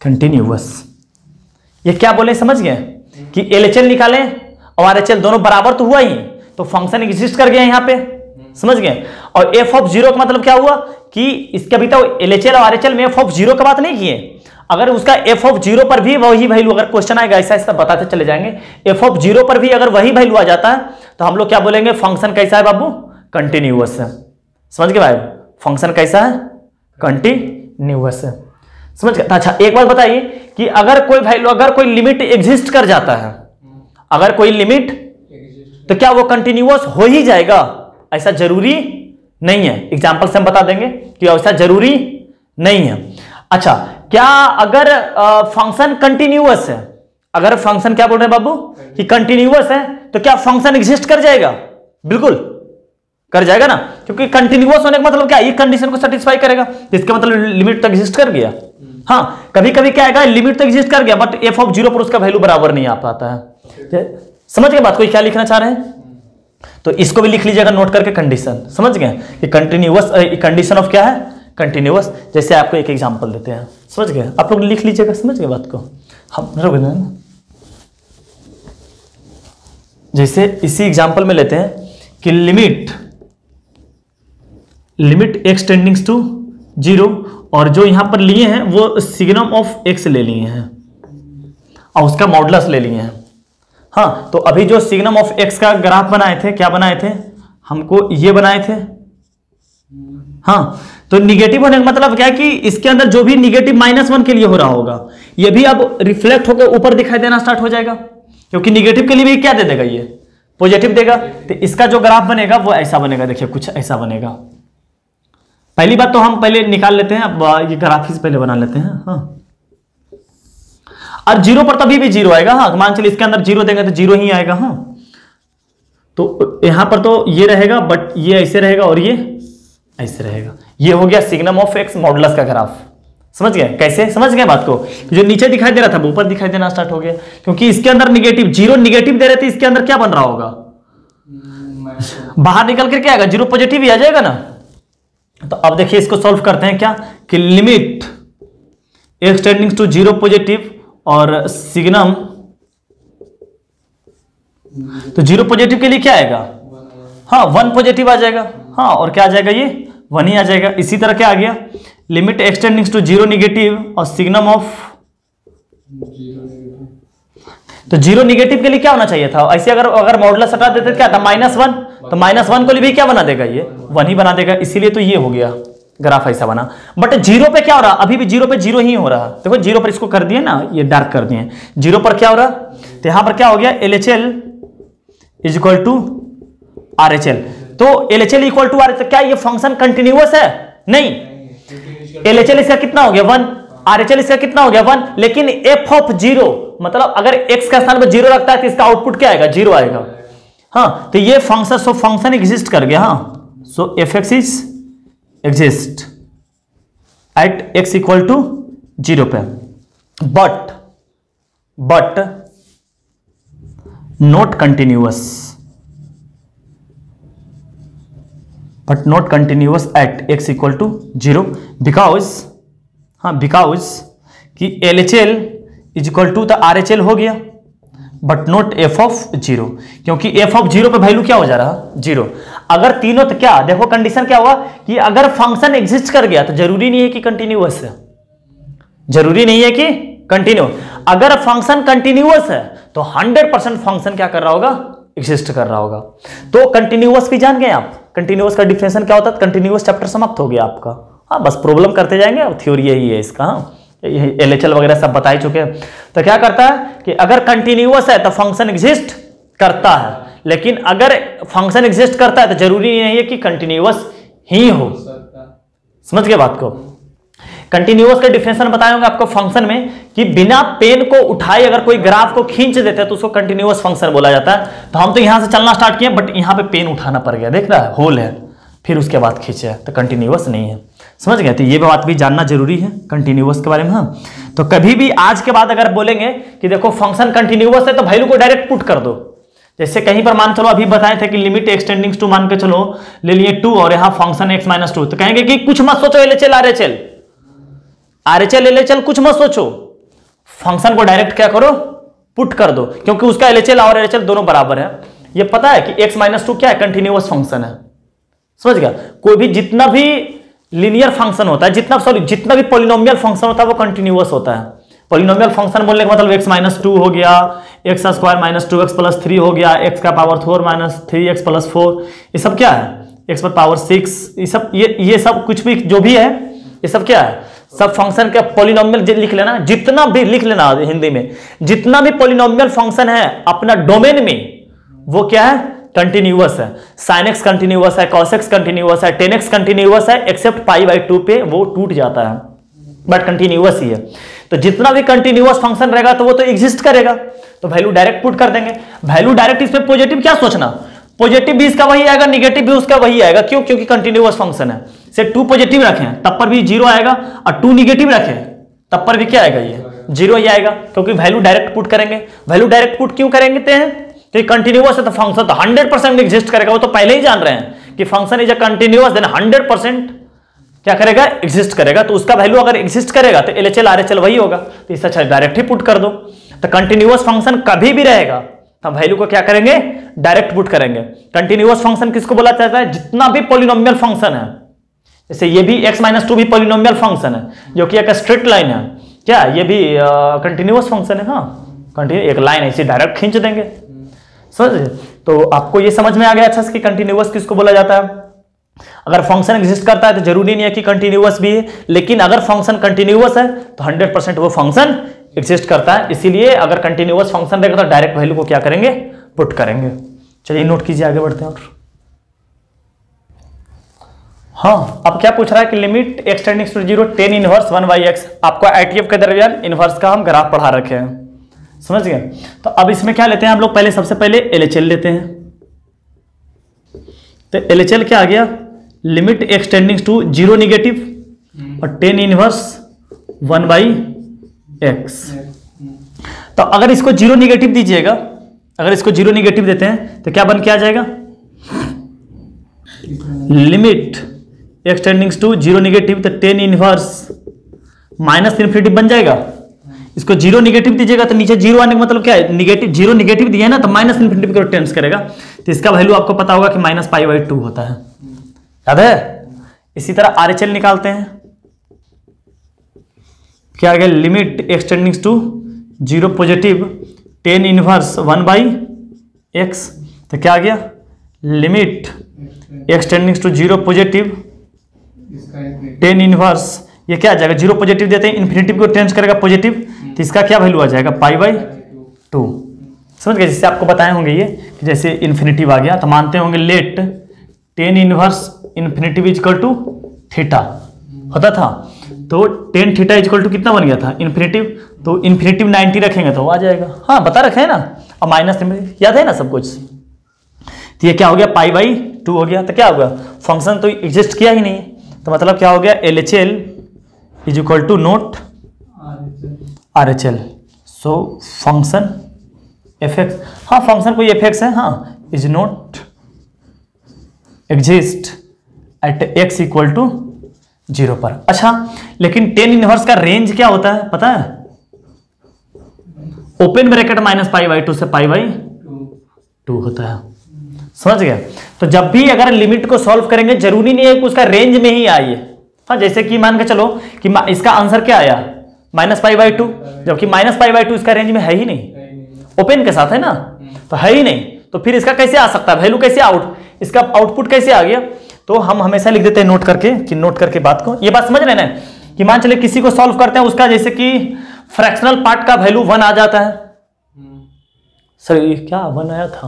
कंटिन्यूअस। ये क्या बोले समझ गए कि LHL निकालें और RHL दोनों बराबर तो हुआ ही, तो फंक्शन एग्जिस्ट कर गया यहां पे, समझ गए। और f ऑफ जीरो का मतलब क्या हुआ कि इसके अभी तक LHL और RHL में f ऑफ जीरो का बात नहीं किए, अगर उसका f ऑफ जीरो पर भी वही वैल्यू, अगर क्वेश्चन आएगा ऐसा ऐसा बताते चले जाएंगे, f ऑफ जीरो पर भी अगर वही वैल्यू आ जाता है तो हम लोग क्या बोलेंगे, फंक्शन कैसा है बाबू, कंटिन्यूअस है। समझ गए भाई, फंक्शन कैसा है, कंटिन्यूअस है, समझ गए। अच्छा एक बात बताइए कि अगर कोई वैल्यू, अगर कोई लिमिट एग्जिस्ट कर जाता है, अगर कोई लिमिट, तो क्या वो कंटिन्यूअस हो ही जाएगा, ऐसा जरूरी नहीं है। एग्जांपल से हम बता देंगे कि ऐसा जरूरी नहीं है। अच्छा, क्या अगर फंक्शन कंटिन्यूअस है, अगर फंक्शन क्या बोल रहे हैं बाबू कि कंटिन्यूअस है, तो क्या फंक्शन एग्जिस्ट कर जाएगा, बिल्कुल कर जाएगा ना, क्योंकि कंटिन्यूअस होने का मतलब क्या, ये कंडीशन को सेटिस्फाई करेगा, इसका मतलब लिमिट तक एग्जिस्ट कर गया। हाँ, कभी कभी क्या आएगा, लिमिट तक एग्जिस्ट कर गया बट f ऑफ जीरो पर उसका वैल्यू बराबर नहीं आ पाता है। समझ गए बात, कोई क्या लिखना चाह रहे हैं, तो इसको भी लिख लीजिएगा नोट करके, कंडीशन। समझ गए कि कंटिन्यूअस, कंडीशन ऑफ क्या है, कंटिन्यूअस। जैसे आपको एक एग्जांपल देते हैं, समझ गए, आप लोग लिख लीजिएगा, समझ गए बात को। हम जैसे इसी एग्जांपल में लेते हैं कि limit x tendings to zero, और जो यहां पर लिए हैं वो सिग्नम ऑफ x ले लिए हैं और उसका मॉडुलस ले लिए हैं। हाँ, तो अभी जो सिग्नम ऑफ x का ग्राफ बनाए थे, क्या बनाए थे, हमको ये बनाए थे। हाँ, तो निगेटिव होने का मतलब क्या है कि इसके अंदर जो भी निगेटिव -1 के लिए हो रहा होगा, ये भी अब रिफ्लेक्ट होकर ऊपर दिखाई देना स्टार्ट हो जाएगा, क्योंकि निगेटिव के लिए भी क्या दे देगा, ये पॉजिटिव देगा। तो इसका जो ग्राफ बनेगा वो ऐसा बनेगा, देखिए कुछ ऐसा बनेगा। पहली बात तो हम पहले निकाल लेते हैं, अब ये ग्राफिक्स पहले बना लेते हैं। हाँ, और जीरो पर तभी भी जीरो आएगा। हाँ, मान चलिए इसके अंदर जीरो देंगे तो जीरो ही आएगा। हाँ, तो यहां पर तो ये रहेगा बट ये ऐसे रहेगा और ये ऐसे रहेगा। ये हो गया सिग्नम ऑफ x मॉडुलस का ग्राफ। समझ गए कैसे, समझ गए बात को, जो नीचे दिखाई दे रहा था वो ऊपर दिखाई देना स्टार्ट हो गया, क्योंकि इसके अंदर निगेटिव, जीरो निगेटिव दे रहे थे, इसके अंदर क्या बन रहा होगा, बाहर निकल कर क्या आएगा, जीरो पॉजिटिव ही आ जाएगा ना। तो अब देखिए इसको सॉल्व करते हैं, क्या कि limit x tendings to zero positive और सिग्नम, तो जीरो पॉजिटिव के लिए क्या आएगा, हाँ 1 पॉजिटिव आ जाएगा। हाँ, और क्या आ जाएगा, ये 1 ही आ जाएगा। इसी तरह क्या आ गया, limit x tendings to zero negative और सिग्नम ऑफ, तो जीरो निगेटिव के लिए क्या होना चाहिए था, ऐसे अगर मॉडुलस हटा देते तो क्या था, -1, तो -1 को लिए भी क्या बना देगा, ये 1 ही बना देगा। इसीलिए तो ये हो गया ग्राफ ऐसा बना। बट जीरो पे क्या हो रहा, अभी भी जीरो पे जीरो ही हो रहा। देखो जीरो पर इसको कर दिए ना, ये डार्क कर दिए, जीरो पर क्या हो रहा, तो यहां पर क्या हो गया, LHL is equal to RHL। तो LHL इक्वल टू RHL, क्या ये फंक्शन कंटिन्यूअस है, नहीं। LHL इसका कितना हो गया 1, RHL इसका कितना हो गया 1, लेकिन f ऑफ जीरो मतलब अगर x का स्थान पर जीरो रखता है तो इसका आउटपुट क्या आएगा, जीरो आएगा। हाँ, तो ये फंक्शन, सो फंक्शन एग्जिस्ट कर गया। हाँ, so fx is exist at x equal to zero पे, but not continuous, but not continuous at x equal to zero, because, हाँ बिकॉज कि LHL इज इक्वल टू तो RHL हो गया, but not f of zero, क्योंकि f of zero पे value क्या हो जा रहा, जीरो। अगर तीनों, तो क्या देखो कंडीशन क्या हुआ कि अगर फंक्शन एग्जिस्ट कर गया तो जरूरी नहीं है कि कंटिन्यूअस है, जरूरी नहीं है कि कंटिन्यू। अगर फंक्शन कंटिन्यूअस है तो 100% फंक्शन क्या कर रहा होगा, एग्जिस्ट कर रहा होगा। तो कंटिन्यूअस भी जान गए आप, कंटिन्यूअस का डिफिनेशन क्या होता है, कंटिन्यूअस चैप्टर समाप्त हो गया आपका। हाँ, बस प्रॉब्लम करते जाएंगे, अब थ्योरी यही है इसका। हाँ, LHL वगैरह सब बता ही चुके हैं। तो क्या करता है कि अगर कंटिन्यूअस है तो फंक्शन एग्जिस्ट करता है, लेकिन अगर फंक्शन एग्जिस्ट करता है तो जरूरी नहीं है कि कंटिन्यूअस ही हो। समझ गए बात को। कंटिन्यूअस का डिफिनेशन बताए होंगे आपको फंक्शन में कि बिना पेन को उठाए अगर कोई ग्राफ को खींच देते हैं तो उसको कंटिन्यूअस फंक्शन बोला जाता है। तो हम तो यहां से चलना स्टार्ट किए बट यहां पे पेन उठाना पड़ गया, देख रहा है होल है, फिर उसके बाद खींचे तो कंटिन्यूअस नहीं है। समझ गए? तो ये बात भी जानना जरूरी है कंटिन्यूअस के बारे में। हाँ, तो कभी भी आज के बाद अगर बोलेंगे कि देखो फंक्शन कंटिन्यूअस है तो वैल्यू को डायरेक्ट पुट कर दो। जैसे कहीं पर मान चलो अभी बताए थे कि लिमिट एक्सटेंडिंग टू मान के चलो ले लिए 2 और यहां फंक्शन x - 2, तो कहेंगे कि कुछ मत सोचो LHL RHL RHL LHL कुछ मत सोचो, फंक्शन को डायरेक्ट क्या करो पुट कर दो, क्योंकि उसका LHL और LHL दोनों बराबर है। ये पता है कि x - 2 क्या है? कंटिन्यूअस फंक्शन है। समझ गया? कोई भी जितना भी लीनियर फंक्शन होता है, जितना भी पॉलिनोमियल फंक्शन होता है वो कंटिन्यूअस होता है। पॉलिनोमियल फंक्शन बोलने का मतलब x - 2 हो गया, x² - 2x + 3 हो गया, x का पावर 4 - 3x + 4, ये सब क्या है? x पर पावर 6, ये सब कुछ भी जो भी है ये सब क्या है? सब फंक्शन के पॉलिनोमियल लिख लेना, जितना भी लिख लेना हिंदी में, जितना भी पॉलिनोमियल फंक्शन है अपना डोमेन में वो क्या है? कंटिन्यूअस है। sin x कंटिन्यूअस है, cos x कंटिन्यूअस है, tan x कंटिन्यूअस है, एक्सेप्ट π/2 पे वो टूट जाता है, बट कंटिन्यूअस ही है। तो जितना भी कंटिन्यूअस फंक्शन रहेगा तो वो तो एग्जिस्ट करेगा, तो वैल्यू डायरेक्ट पुट कर देंगे। वैल्यू डायरेक्ट इसमें पॉजिटिव क्या सोचना, पॉजिटिव भी इसका वही आएगा, निगेटिव भी उसका वही आएगा। क्यों? क्योंकि कंटिन्यूअस फंक्शन है। से 2 पॉजिटिव रखें तब पर भी 0 आएगा, और 2 निगेटिव रखें तब पर भी क्या आएगा? ये 0 ही आएगा, क्योंकि वैल्यू डायरेक्ट पुट करेंगे। वैल्यू डायरेक्ट पुट क्यों करेंगे? तो कंटिन्यूअस है तो फंक्शन तो 100% एग्जिस्ट करेगा। वो तो पहले ही जान रहे हैं कि function is a continuous, then 100% क्या करेगा? एग्जिस्ट करेगा। तो उसका वैल्यू अगर एग्जिस्ट करेगा तो LHL RHL वही होगा, तो इससे अच्छा डायरेक्ट ही पुट कर दो। तो कंटिन्यूअस फंक्शन कभी भी रहेगा तो वैल्यू को क्या करेंगे? डायरेक्ट पुट करेंगे। कंटिन्यूअस फंक्शन किसको बोला जाता है? जितना भी पॉलिनोमियल फंक्शन है, जैसे ये भी x - 2 भी पॉलिनोमियल फंक्शन है जो कि एक स्ट्रेट लाइन है, क्या ये भी कंटिन्यूअस फंक्शन है? हाँ, कंटिन्यू एक लाइन ऐसी डायरेक्ट खींच देंगे। समझ? तो आपको ये समझ में आ गया अच्छा से कि कंटिन्यूअस किसको बोला जाता है। अगर फंक्शन एग्जिस्ट करता है तो जरूरी नहीं है कि कंटिन्यूअस भी है, लेकिन अगर फंक्शन कंटिन्यूअस है तो 100% वो फंक्शन एग्जिस्ट करता है। इसीलिए अगर कंटिन्यूअस फंक्शन रहेगा तो डायरेक्ट वैल्यू को क्या करेंगे? पुट करेंगे। चलिए नोट कीजिए, आगे बढ़ते हैं। और हाँ, अब क्या पूछ रहा है कि limit extending to 0 tan inverse 1/x। आपको ITF के दरमियान इनवर्स का हम ग्राफ पढ़ा रखे हैं, समझ गए? तो अब इसमें क्या लेते हैं हम लोग? पहले सबसे पहले LHL लेते हैं। तो LHL क्या आ गया? लिमिट एक्सटेंडिंग टू 0 निगेटिव और tan इनवर्स 1/x। तो अगर इसको 0 निगेटिव दीजिएगा, अगर इसको 0 निगेटिव देते हैं तो क्या बन के आ जाएगा? लिमिट एक्सटेंडिंग टू 0 निगेटिव, तो tan इनवर्स -∞ बन जाएगा। इसको 0 निगेटिव दीजिएगा तो नीचे 0 आने का मतलब क्या है? निगेटिव, 0 निगेटिव दिया है ना तो -∞ को टेंस करेगा, तो इसका वैल्यू आपको पता होगा कि -π/2 होता है, याद है? इसी तरह RHL निकालते हैं। क्या आ गया? Limit extending to 0 positive tan inverse 1/x। तो क्या आ गया? Limit extending to 0 positive tan inverse, ये क्या आ जाएगा? 0 पॉजिटिव देते हैं, इन्फिनिटिव को टेंस करेगा पॉजिटिव, तो इसका क्या वैल्यू आ जाएगा? π/2। समझ गए? जिससे आपको बताए होंगे ये कि जैसे इन्फिनिटिव आ गया तो मानते होंगे let tan inverse infinitive equal to theta होता था, तो tan थीटा इक्वल टू कितना बन गया था? इन्फिनिटिव, तो इन्फिनिटिव 90 रखेंगे तो आ जाएगा। हाँ, बता रखे हैं ना, और माइनस याद है ना सब कुछ। तो ये क्या हो गया? π/2 हो गया। तो क्या हो गया? फंक्शन तो एग्जिस्ट किया ही नहीं, तो मतलब क्या हो गया? LHL is equal to not RHL। So function fx, हाँ फंक्शन कोई fx है, हाँ, is not exist at x equal to 0 पर। अच्छा, लेकिन tan इनवर्स का रेंज क्या होता है पता है? ओपन ब्रैकेट -π/2 से π/2 होता है। समझ गया? तो जब भी अगर लिमिट को सॉल्व करेंगे जरूरी नहीं है कि उसका रेंज में ही आइए। हाँ, जैसे कि मान के चलो कि इसका आंसर क्या आया? -π/2, जबकि -π/2 इसका रेंज में है ही नहीं, ओपन के साथ है ना, तो है ही नहीं, तो फिर इसका कैसे आ सकता है? वैल्यू कैसे इसका आउटपुट कैसे आ गया? तो हम हमेशा लिख देते हैं नोट करके, कि नोट करके बात को, ये बात समझ रहे हैं कि मान चले किसी को सॉल्व करते हैं, उसका जैसे कि फ्रैक्शनल पार्ट का वैल्यू 1 आ जाता है। सर ये क्या 1 आया था?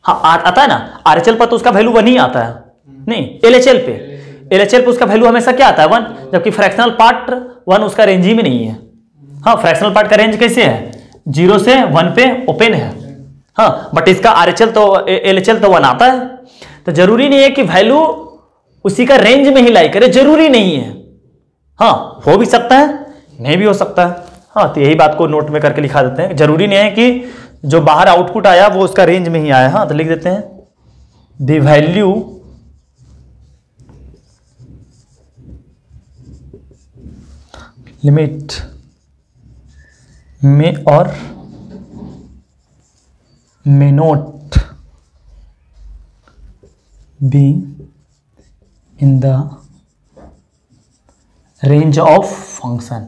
हाँ, आता है ना, RHL पर तो उसका वैल्यू 1 ही आता है, नहीं LHL पे उसका वैल्यू हमेशा क्या आता है? 1, जबकि फ्रैक्शनल पार्ट 1 उसका रेंज ही में नहीं है। हाँ, फ्रैक्शनल पार्ट का रेंज कैसे है? 0 से 1 पे ओपन है। हाँ, बट इसका LHL तो 1 आता है। तो जरूरी नहीं है कि वैल्यू उसी का रेंज में ही लाई करे, जरूरी नहीं है। हाँ, हो भी सकता है, नहीं भी हो सकता है। हाँ, तो यही बात को नोट में करके लिखा देते हैं, जरूरी नहीं है कि जो बाहर आउटपुट आया वो उसका रेंज में ही आया। हाँ, तो लिख देते हैं द वैल्यू लिमिट में और may not be in the range of function।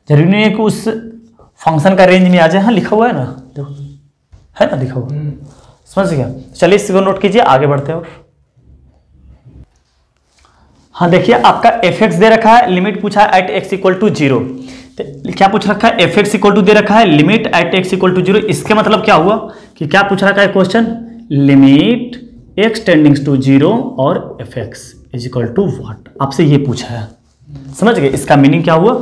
जरूरी नहीं है कि उस फंक्शन का रेंज में आ जाए। हाँ, लिखा हुआ है ना, देखो है ना लिखा हुआ, समझ गया। चलिए इसको नोट कीजिए, आगे बढ़ते हैं। और हाँ देखिए, आपका fx दे रखा है, लिमिट पूछा है एट x इक्वल टू 0। क्या पूछ रखा है, fx इक्वल टू दे रखा है, limit at x equal to 0। इसके मतलब क्या हुआ कि क्या पूछ रखा है question, limit x tendings to 0 और fx is equal to what, आपसे ये पूछा है। समझ गए, इसका मीनिंग क्या हुआ,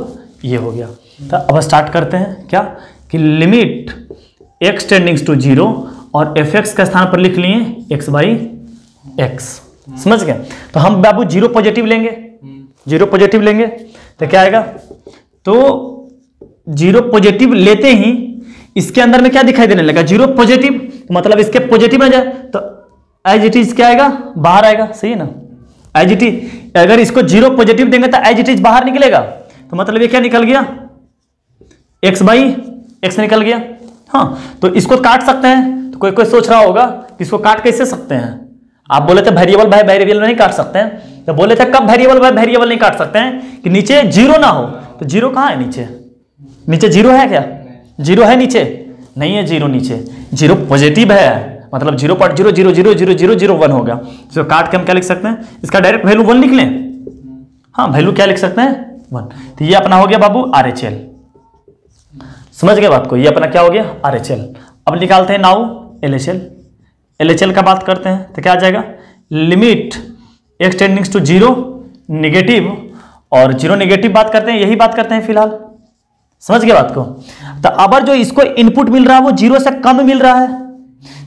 ये हो गया। तो अब स्टार्ट करते हैं क्या कि लिमिट x टेंडिंग्स टू 0 और fx का स्थान पर लिख लिए x बाई x। समझ गए। तो हम बाबू 0 पॉजिटिव लेंगे, 0 पॉजिटिव लेंगे तो क्या आएगा, तो 0 पॉजिटिव लेते ही इसके अंदर में क्या दिखाई देने लगा, 0 पॉजिटिव, मतलब इसके पॉजिटिव आ जाए तो एज इट इज क्या आएगा, बाहर आएगा। सही है ना, एज इट इज। अगर इसको 0 पॉजिटिव देंगे तो एज इट इज बाहर निकलेगा, तो मतलब ये क्या निकल गया, x बाई x निकल गया। हाँ, तो इसको काट सकते हैं। तो कोई कोई सोच रहा होगा कि इसको काट कैसे सकते हैं। आप बोले थे वेरिएबल बाय वेरिएबल नहीं काट सकते हैं, तो बोले थे कब वेरिएबल बाय वेरिएबल नहीं काट सकते हैं, कि नीचे 0 ना हो। तो 0 कहाँ है, नीचे, नीचे 0 है क्या, 0 है नीचे, नहीं है 0 नीचे, 0 पॉजिटिव है, मतलब 0.0000001 होगा। इसको काट के हम क्या लिख सकते हैं, इसका डायरेक्ट वैल्यू 1 लिख लें। हाँ, वैल्यू क्या लिख सकते हैं, 1। तो ये अपना हो गया बाबू RHL। समझ गए बात को, ये अपना क्या हो गया, RHL। अब निकालते हैं नाउ LHL। LHL का बात करते हैं तो क्या आ जाएगा, limit x tendings to 0 negative, और 0 निगेटिव बात करते हैं, यही बात करते हैं फिलहाल। समझ गए बात को। तो अब जो इसको इनपुट मिल रहा है वो 0 से कम मिल रहा है,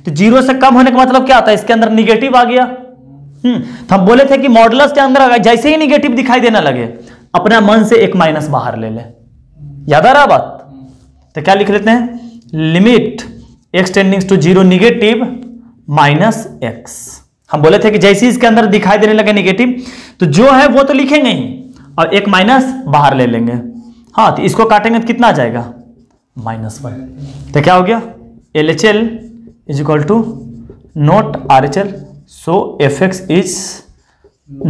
तो 0 से कम होने का मतलब क्या होता है, इसके अंदर निगेटिव आ गया। तो हम बोले थे कि मॉडुलस के अंदर जैसे ही निगेटिव दिखाई देना लगे, अपना मन से एक माइनस बाहर ले ले। याद आ रहा बात, तो क्या लिख लेते हैं, limit x tendings to 0 negative minus x। हम बोले थे कि जैसे ही इसके अंदर दिखाई देने लगे निगेटिव, तो जो है वो तो लिखेंगे ही और एक माइनस बाहर ले लेंगे। हाँ, तो इसको काटेंगे तो कितना आ जाएगा, -1। तो क्या हो गया, LHL is equal to not RHL, so fx is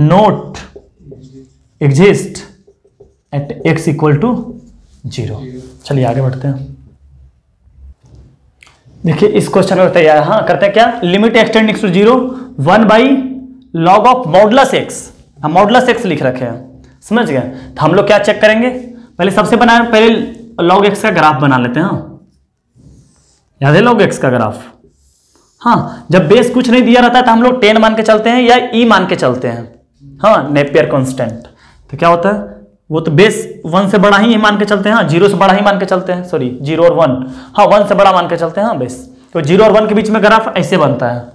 not exist at x equal to 0। चलिए आगे बढ़ते हैं। देखिए इस क्वेश्चन में तैयार, हाँ करते हैं क्या, limit x tendings to 0 1 by log of modulus x। हम मॉडुलस x लिख रखे हैं, समझ गए। तो हम लोग क्या चेक करेंगे, पहले सबसे पहले लॉग x का ग्राफ बना लेते हैं। हाँ, याद है लॉग x का ग्राफ। हाँ, जब बेस कुछ नहीं दिया रहता है तो हम लोग 10 मान के चलते हैं या e मान के चलते हैं। हाँ, नेपियर कांस्टेंट। तो क्या होता है, वो तो बेस 1 से बड़ा ही मान के चलते हैं। हाँ, 0 से बड़ा ही मान के चलते हैं, सॉरी 0 और 1। हाँ, 1 से बड़ा मान के चलते हैं। हाँ, बेस तो 0 और 1 के बीच में ग्राफ ऐसे बनता है।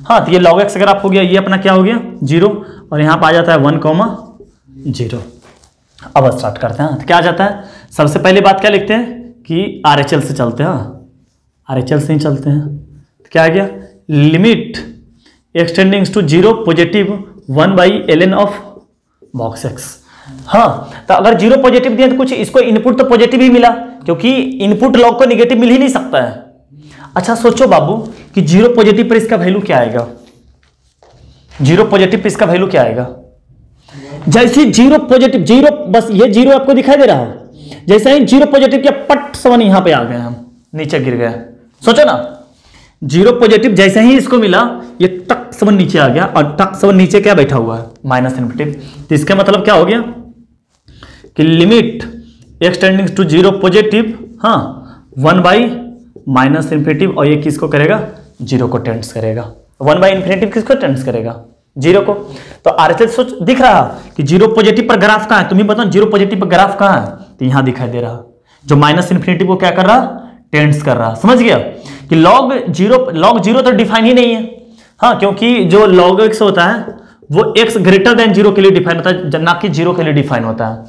हाँ, तो ये log x ग्राफ हो गया, ये अपना क्या हो गया 0, और यहाँ पर आ जाता है 1,0। अब स्टार्ट करते हैं। तो क्या आ जाता है, सबसे पहले बात क्या लिखते हैं कि RHL से चलते हैं। RHL से ही चलते हैं। तो क्या आ गया, limit x tendings to 0 positive 1 by ln of box x। हाँ, तो अगर 0 पॉजिटिव दिया तो कुछ इसको इनपुट तो पॉजिटिव ही मिला, क्योंकि इनपुट लॉग को निगेटिव मिल ही नहीं सकता है। अच्छा सोचो बाबू कि 0 पॉजिटिव पर इसका वैल्यू क्या आएगा, 0 पॉजिटिव पर इसका वैल्यू क्या आएगा, जैसे 0 पॉजिटिव 0, बस ये 0 आपको दिखाई दे रहा है, जैसे ही 0 पॉजिटिव क्या पट सवन यहां पे आ गए, हम नीचे गिर गए। सोचो ना, 0 पॉजिटिव जैसे ही इसको मिला ये टक सवन नीचे आ गया, और टक सवन नीचे क्या बैठा हुआ है, माइनस इन्फिनिटी। तो इसका मतलब क्या हो गया कि limit x tendings to 0 positive, हाँ 1 बाई माइनस इन्फिनिटी, और ये किसको करेगा, 0 को टेंड्स करेगा। 1 बाई इन्फिनिटी किसको टेंड्स करेगा, 0 को। तो RHL सोच दिख रहा कि 0 पॉजिटिव पर ग्राफ कहाँ है, तुम्हें बताओ 0 पॉजिटिव पर ग्राफ कहाँ है, तो यहां दिखाई दे रहा, जो माइनस इन्फिनिटी को क्या कर रहा, टेंड्स कर रहा। समझ गया कि लॉग 0 तो डिफाइन ही नहीं है। हाँ, क्योंकि जो log x होता है वो x ग्रेटर देन 0 के लिए डिफाइन होता है, ना कि 0 के लिए डिफाइन होता है।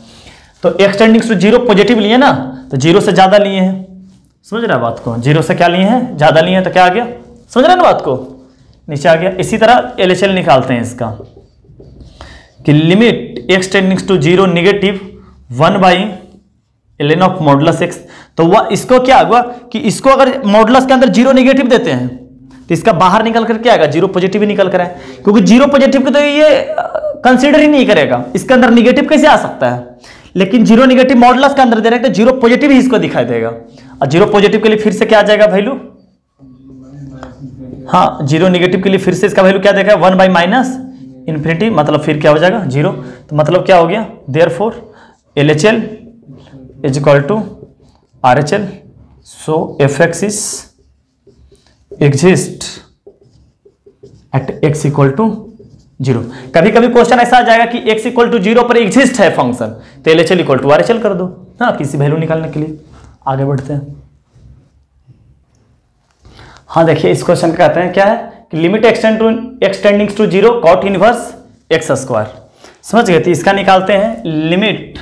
तो x टेंडिंग्स टू 0 पॉजिटिव लिए ना, तो 0 से ज्यादा लिए हैं, समझ रहा है बात को, 0 से क्या लिए हैं, ज्यादा लिए हैं, तो क्या आ गया, समझ रहे हैं ना बात को, नीचे आ गया। इसी तरह LHL निकालते हैं इसका कि limit x tendings to 0 negative 1/ln of modulus x। तो वह इसको क्या हुआ कि इसको अगर मॉडुलस के अंदर 0 नेगेटिव देते हैं तो इसका बाहर निकल कर क्या आएगा, 0 पॉजिटिव ही निकल कर आए, क्योंकि 0 पॉजिटिव को तो ये कंसीडर ही नहीं करेगा, इसके अंदर निगेटिव कैसे आ सकता है, लेकिन 0 नेगेटिव मॉडुलस के अंदर दे रहे हैं तो 0 पॉजिटिव ही इसको दिखाई देगा। और 0 पॉजिटिव के लिए फिर से क्या आ जाएगा वैल्यू, हाँ 0 नेगेटिव के लिए फिर से इसका वैल्यू क्या देगा, 1/-, मतलब फिर क्या हो जाएगा 0। तो मतलब क्या हो गया, therefore LHL is equal to RHL, so fx is exist at x equal to 0। कभी कभी क्वेश्चन ऐसा आ जाएगा कि x इक्वल टू 0 पर एग्जिस्ट है फंक्शन, तो LHL इक्वल टू RHL कर दो, हाँ किसी वैल्यू निकालने के लिए। आगे बढ़ते हैं। हाँ देखिए इस क्वेश्चन का कहते हैं क्या है कि limit x tendings to 0 cot inverse x², समझ गए। तो इसका निकालते हैं लिमिट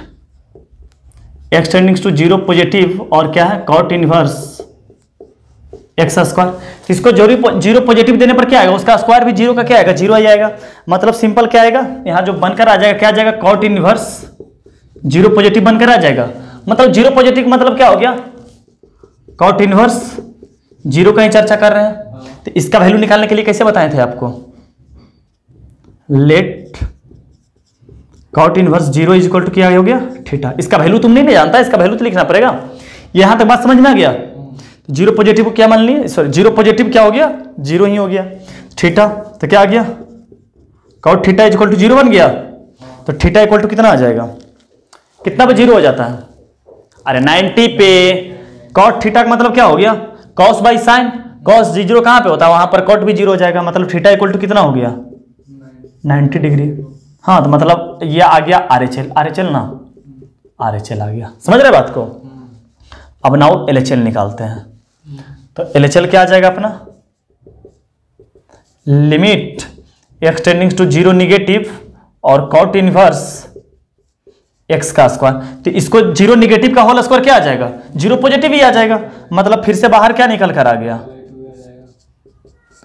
एक्सटेंडिंग्स टू 0 पॉजिटिव और क्या है कॉट इनवर्स x²। तो इसको 0 पॉजिटिव देने पर क्या आएगा, उसका स्क्वायर भी 0 का क्या आएगा, 0 आ जाएगा। मतलब सिंपल क्या आएगा, यहां जो बनकर आ जाएगा क्या आ जाएगा, कॉट इनवर्स 0 पॉजिटिव बनकर आ जाएगा। मतलब 0 पॉजिटिव मतलब क्या हो गया, कॉट इनवर्स 0 का ही चर्चा कर रहे हैं। तो इसका वैल्यू निकालने के लिए कैसे बताए थे आपको, let cot inverse 0 is equal to क्या हो गया थीटा। इसका वैल्यू तुम नहीं जानता, इसका वैल्यू तो लिखना पड़ेगा। यहां तक बात समझ में आ गया। 0 पॉजिटिव को क्या मान लिए, सॉरी 0 पॉजिटिव क्या हो गया, 0 ही हो गया। थीटा तो क्या आ गया, cot theta is equal to 0 बन गया। तो थीटा इक्वल टू कितना आ जाएगा, कितना पे 0 हो जाता है, अरे 90 पे। कॉट थीटा का मतलब क्या हो गया, कॉस बाई साइन, कॉस 0 कहां पे होता है, वहां पर कॉट भी 0 हो जाएगा। मतलब थीटा इक्वल टू कितना हो गया 90 डिग्री। हाँ तो मतलब ये आ गया RHL ना, RHL आ गया, समझ रहे बात को। अब नाउ LHL निकालते हैं। तो LHL क्या आ जाएगा अपना, लिमिट एक्सटेंडिंग्स टू 0 नेगेटिव और कॉट इनवर्स x का स्क्वायर। तो इसको 0 नेगेटिव का होल स्क्वायर क्या आ जाएगा, 0 पॉजिटिव ही आ जाएगा। मतलब फिर से बाहर क्या निकल कर आ गया,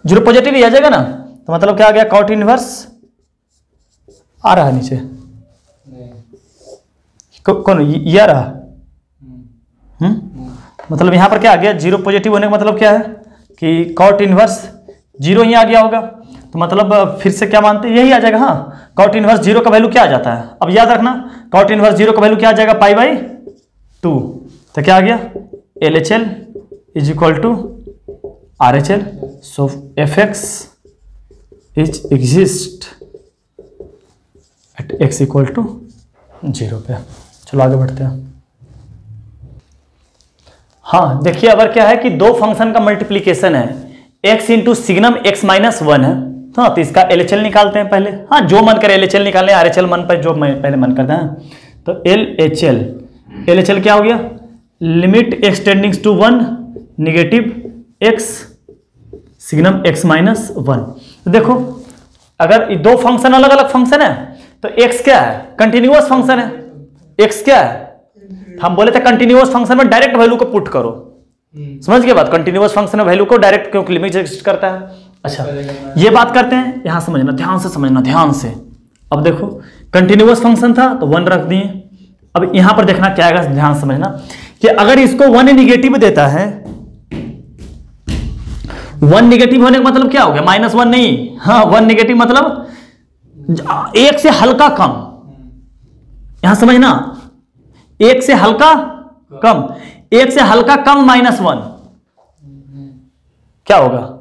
0 पॉजिटिव ही आ जाएगा ना। तो मतलब क्या आ गया, कॉट इनवर्स आ रहा है नीचे, कौन ये आ रहा, मतलब यहां पर क्या आ गया, 0 पॉजिटिव होने का मतलब क्या है कि कॉट इनवर्स 0 ही आ गया होगा। तो मतलब फिर से क्या मानते हैं, यही आ जाएगा। हाँ कॉट इनवर्स 0 का वैल्यू क्या आ जाता है, अब याद रखना, कॉट इनवर्स 0 का वैल्यू क्या आ जाएगा, π/2। तो क्या आ गया, LHL is equal to RHL, so fx is exist at x equal to 0 पे। चलो आगे बढ़ते हैं। हाँ देखिए अगर क्या है कि दो फंक्शन का मल्टीप्लीकेशन है, x into signum x minus 1 है। हाँ तो इसका LHL निकालते हैं पहले, हाँ जो मन करे LHL निकालें, RHL मन पर जो पहले मन करते हैं। तो LHL क्या हो गया, limit x tendings to 1 negative x signum x minus 1। तो देखो अगर दो फंक्शन अलग अलग फंक्शन है तो x क्या है, कंटिन्यूअस फंक्शन है, x क्या है, हम बोले थे कंटिन्यूअस फंक्शन में डायरेक्ट वैल्यू को पुट करो, समझ गए बात, कंटिन्यूअस फंक्शन में वैल्यू को डायरेक्ट, क्योंकि लिमिट एग्जिस्ट करता है। अच्छा ये बात करते हैं, यहां समझना, ध्यान से समझना, ध्यान से। अब देखो कंटिन्यूअस फंक्शन था तो 1 रख दिए। अब यहां पर देखना क्या आएगा, ध्यान से समझना कि अगर इसको 1 नेगेटिव देता है, 1 नेगेटिव होने का मतलब क्या हो गया, -1 नहीं, हाँ 1 नेगेटिव मतलब 1 से हल्का कम, यहां समझना, 1 से हल्का कम, 1 से हल्का कम -1 क्या होगा,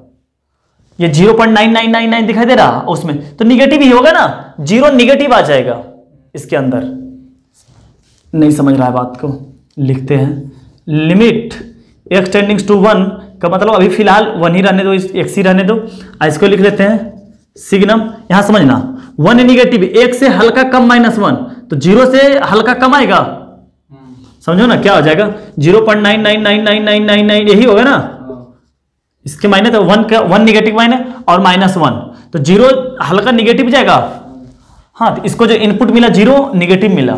ये 0.9999 दिखाई दे रहा उसमें, तो निगेटिव ही होगा ना, 0 निगेटिव आ जाएगा इसके अंदर। नहीं समझ रहा है बात को, लिखते हैं लिमिट एक्सटेंडिंग्स टू 1 का मतलब अभी फिलहाल 1 ही रहने दो, x ही रहने दो। इसको लिख लेते हैं सिग्नम, यहां समझना 1 निगेटिव, 1 से हल्का कम -1, तो 0 से हल्का कम आएगा, समझो ना क्या हो जाएगा, 0.999999 यही होगा ना, इसके मायने तो वन निगेटिव मायने और -1, तो 0 हल्का निगेटिव जाएगा। हाँ, तो इसको जो इनपुट मिला 0 निगेटिव मिला,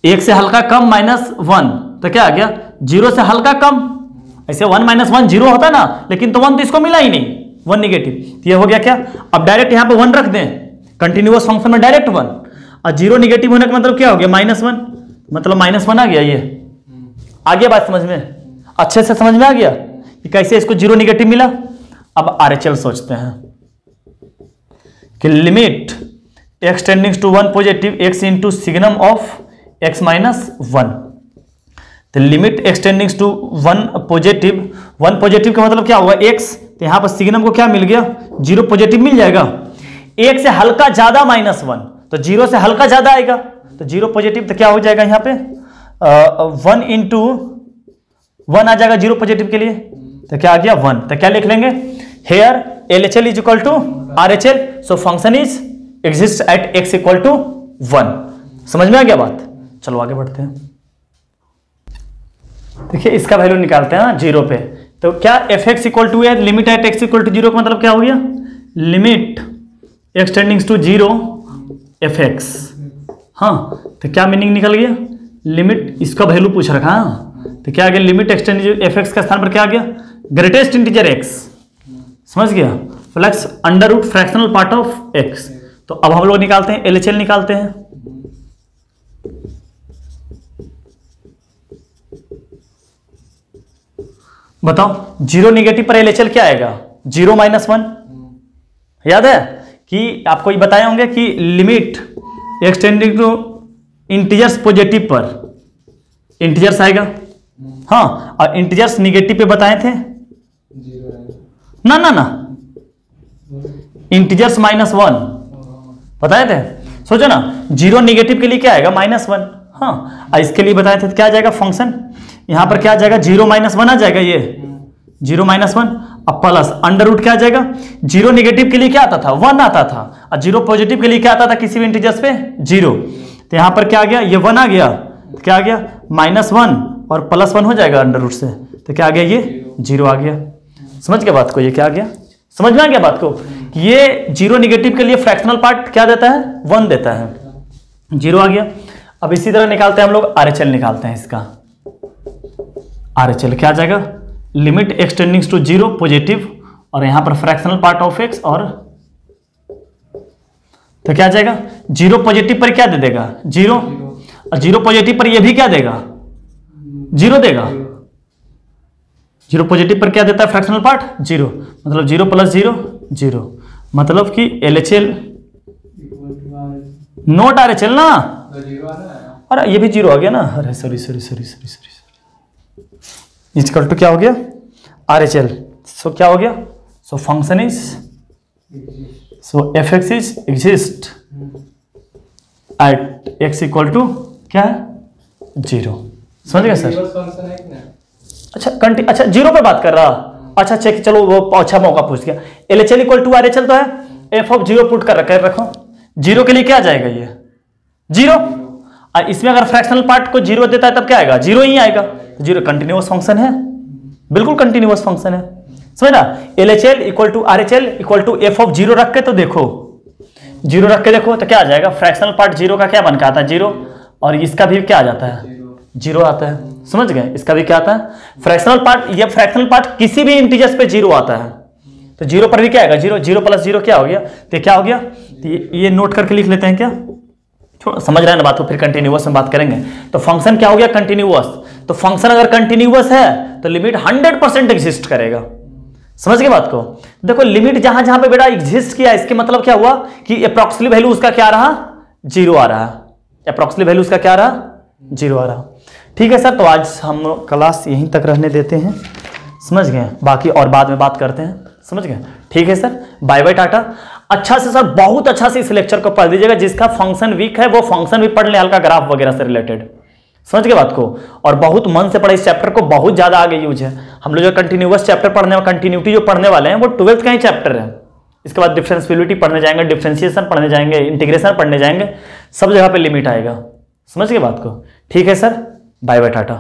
1 से हल्का कम -1, तो क्या आ गया 0 से हल्का कम। ऐसे 1 - 1 0 होता ना, लेकिन तो 1 तो इसको मिला ही नहीं, 1 निगेटिव, तो ये हो गया क्या। अब डायरेक्ट यहाँ पे 1 रख दें, कंटिन्यूअस फंक्शन में डायरेक्ट 1, और 0 निगेटिव होने का मतलब क्या हो गया -1, मतलब -1 आ गया। ये आ गया बात समझ में, अच्छे से समझ में आ गया कि कैसे इसको 0 निगेटिव मिला। अब RHL सोचते हैं कि limit x tending to 1 positive x into signum of x -1, तो limit x tending to 1 positive का मतलब क्या होगा x, तो यहां पर सिग्नम को क्या मिल गया 0 पॉजिटिव मिल जाएगा। 1 से हल्का ज्यादा -1, तो 0 से हल्का ज्यादा आएगा, तो 0 पॉजिटिव, तो क्या हो जाएगा यहाँ पे 1 इंटू 1 आ जाएगा 0 पॉजिटिव के लिए, तो क्या आ गया 1, तो क्या लिख लेंगे here LHL is equal to RHL, so function is exist at x equal to 1। समझ में आ गया बात, चलो आगे बढ़ते हैं। देखिए इसका वैल्यू निकालते हैं 0 पे, तो क्या fx इक्वल टू है limit at x equal to 0 का मतलब क्या हो गया, limit x tending to 0 fx। हाँ, तो क्या मीनिंग निकल गया, लिमिट इसका वैल्यू पूछ रखा है, तो क्या आ गया limit x tending to fx का स्थान पर क्या आ गया ग्रेटेस्ट इंटीजर x, समझ गया, plus under root fractional part of x। तो अब हम लोग निकालते हैं LHL निकालते हैं। बताओ 0 निगेटिव पर LHL क्या आएगा 0 - 1, याद है कि आपको ये बताए होंगे कि limit x tending to integers positive पर इंटीजर्स आएगा। हाँ, और इंटीजर्स निगेटिव पे बताए थे ना इंटीजर्स -1 बताए थे, सोचो ना 0 निगेटिव के लिए क्या आएगा -1। हाँ, और इसके लिए बताए थे क्या आ जाएगा फंक्शन, यहां पर क्या आ जाएगा 0 - 1 आ जाएगा, ये 0 - 1, अब प्लस अंडर रूट क्या आ जाएगा, 0 निगेटिव के लिए क्या आता था 1 आता था, और 0 पॉजिटिव के लिए क्या आता था किसी भी इंटीजर्स पे 0, तो यहां पर क्या आ गया ये 1 आ गया, तो क्या आ गया -1 और +1 हो जाएगा अंडर रूट से, तो क्या आ गया ये 0 आ गया। समझ गया बात को, ये क्या आ गया, समझ में आ गया बात को, ये 0 निगेटिव के लिए फ्रैक्शनल पार्ट क्या देता है 1 देता है, 0 आ गया। अब इसी तरह निकालते हैं हम लोग RHL निकालते हैं इसका, RHL क्या आ जाएगा limit x tending to 0 positive और यहां पर फ्रैक्शनल पार्ट ऑफ x, और तो क्या आ जाएगा 0 पॉजिटिव पर क्या दे देगा 0, और 0 पॉजिटिव पर ये भी क्या देगा 0 देगा, 0 पॉजिटिव पर क्या देता है फ्रैक्शनल पार्ट 0, मतलब 0 + 0 0, मतलब कि LHL नोट RHL ना, अरे ये भी 0 आ गया ना, अरे सॉरी इक्वल टू क्या हो गया RHL, सो क्या हो गया, so function is, so fx is exist at x equal to क्या है 0। समझ गया सर, अच्छा 0 पे बात कर रहा, अच्छा चेक, चलो वो अच्छा मौका पूछ गया। LHL इक्वल टू RHL तो है, f(0) पुट कर रखो, 0 के लिए क्या आ जाएगा ये 0, और इसमें अगर फ्रैक्शनल पार्ट को 0 देता है तब क्या आएगा 0 ही आएगा, 0 कंटिन्यूअस फंक्शन है, बिल्कुल कंटिन्यूअस फंक्शन है, समझ ना। LHL equal to RHL equal to f(0) रख के तो देखो, 0 रख के देखो तो क्या आ जाएगा, फ्रैक्शनल पार्ट 0 का क्या बन के आता है 0, और इसका भी क्या आ जाता है 0 आता है, समझ गए, इसका भी क्या आता है फ्रैक्शनल पार्ट, ये फ्रैक्शनल पार्ट किसी भी इंटीजर्स पे 0 आता है, तो 0 पर भी क्या आएगा 0, 0 + 0 क्या हो गया, तो क्या हो गया, तो ये नोट करके लिख लेते हैं क्या, समझ रहे हैं ना बात को, फिर कंटिन्यूअस में बात करेंगे। तो फंक्शन क्या हो गया कंटिन्यूअस, तो फंक्शन अगर कंटिन्यूअस है तो लिमिट 100% एग्जिस्ट करेगा, समझ गए बात को। देखो लिमिट जहां जहां पे बेटा एग्जिस्ट किया, इसके मतलब क्या हुआ कि अप्रॉक्सिमेट वैल्यू उसका क्या रहा 0 आ रहा, अप्रॉक्सिमेट वैल्यू उसका क्या रहा 0 आ रहा। ठीक है सर, तो आज हम क्लास यहीं तक रहने देते हैं, समझ गए, बाकी और बाद में बात करते हैं, समझ गए। ठीक है सर, बाय बाय टाटा। अच्छा से सर, बहुत अच्छा से इस लेक्चर को पढ़ लीजिएगा, जिसका फंक्शन वीक है वो फंक्शन भी पढ़ ले, हल्का ग्राफ वगैरह से रिलेटेड, समझ गए बात को, और बहुत मन से पढ़े, इस चैप्टर को बहुत ज्यादा आगे यूज है। हम लोग जो कंटिन्यूअस चैप्टर पढ़ने, कंटिन्यूटी जो पढ़ने वाले हैं वो 12th का ही चैप्टर है, इसके बाद डिफरेंशिएबिलिटी पढ़ने जाएंगे, डिफरेंशिएशन पढ़ने जाएंगे, इंटीग्रेशन पढ़ने जाएंगे, सब जगह पे लिमिट आएगा, समझ गए बात को। ठीक है सर, बाय बाय टाटा।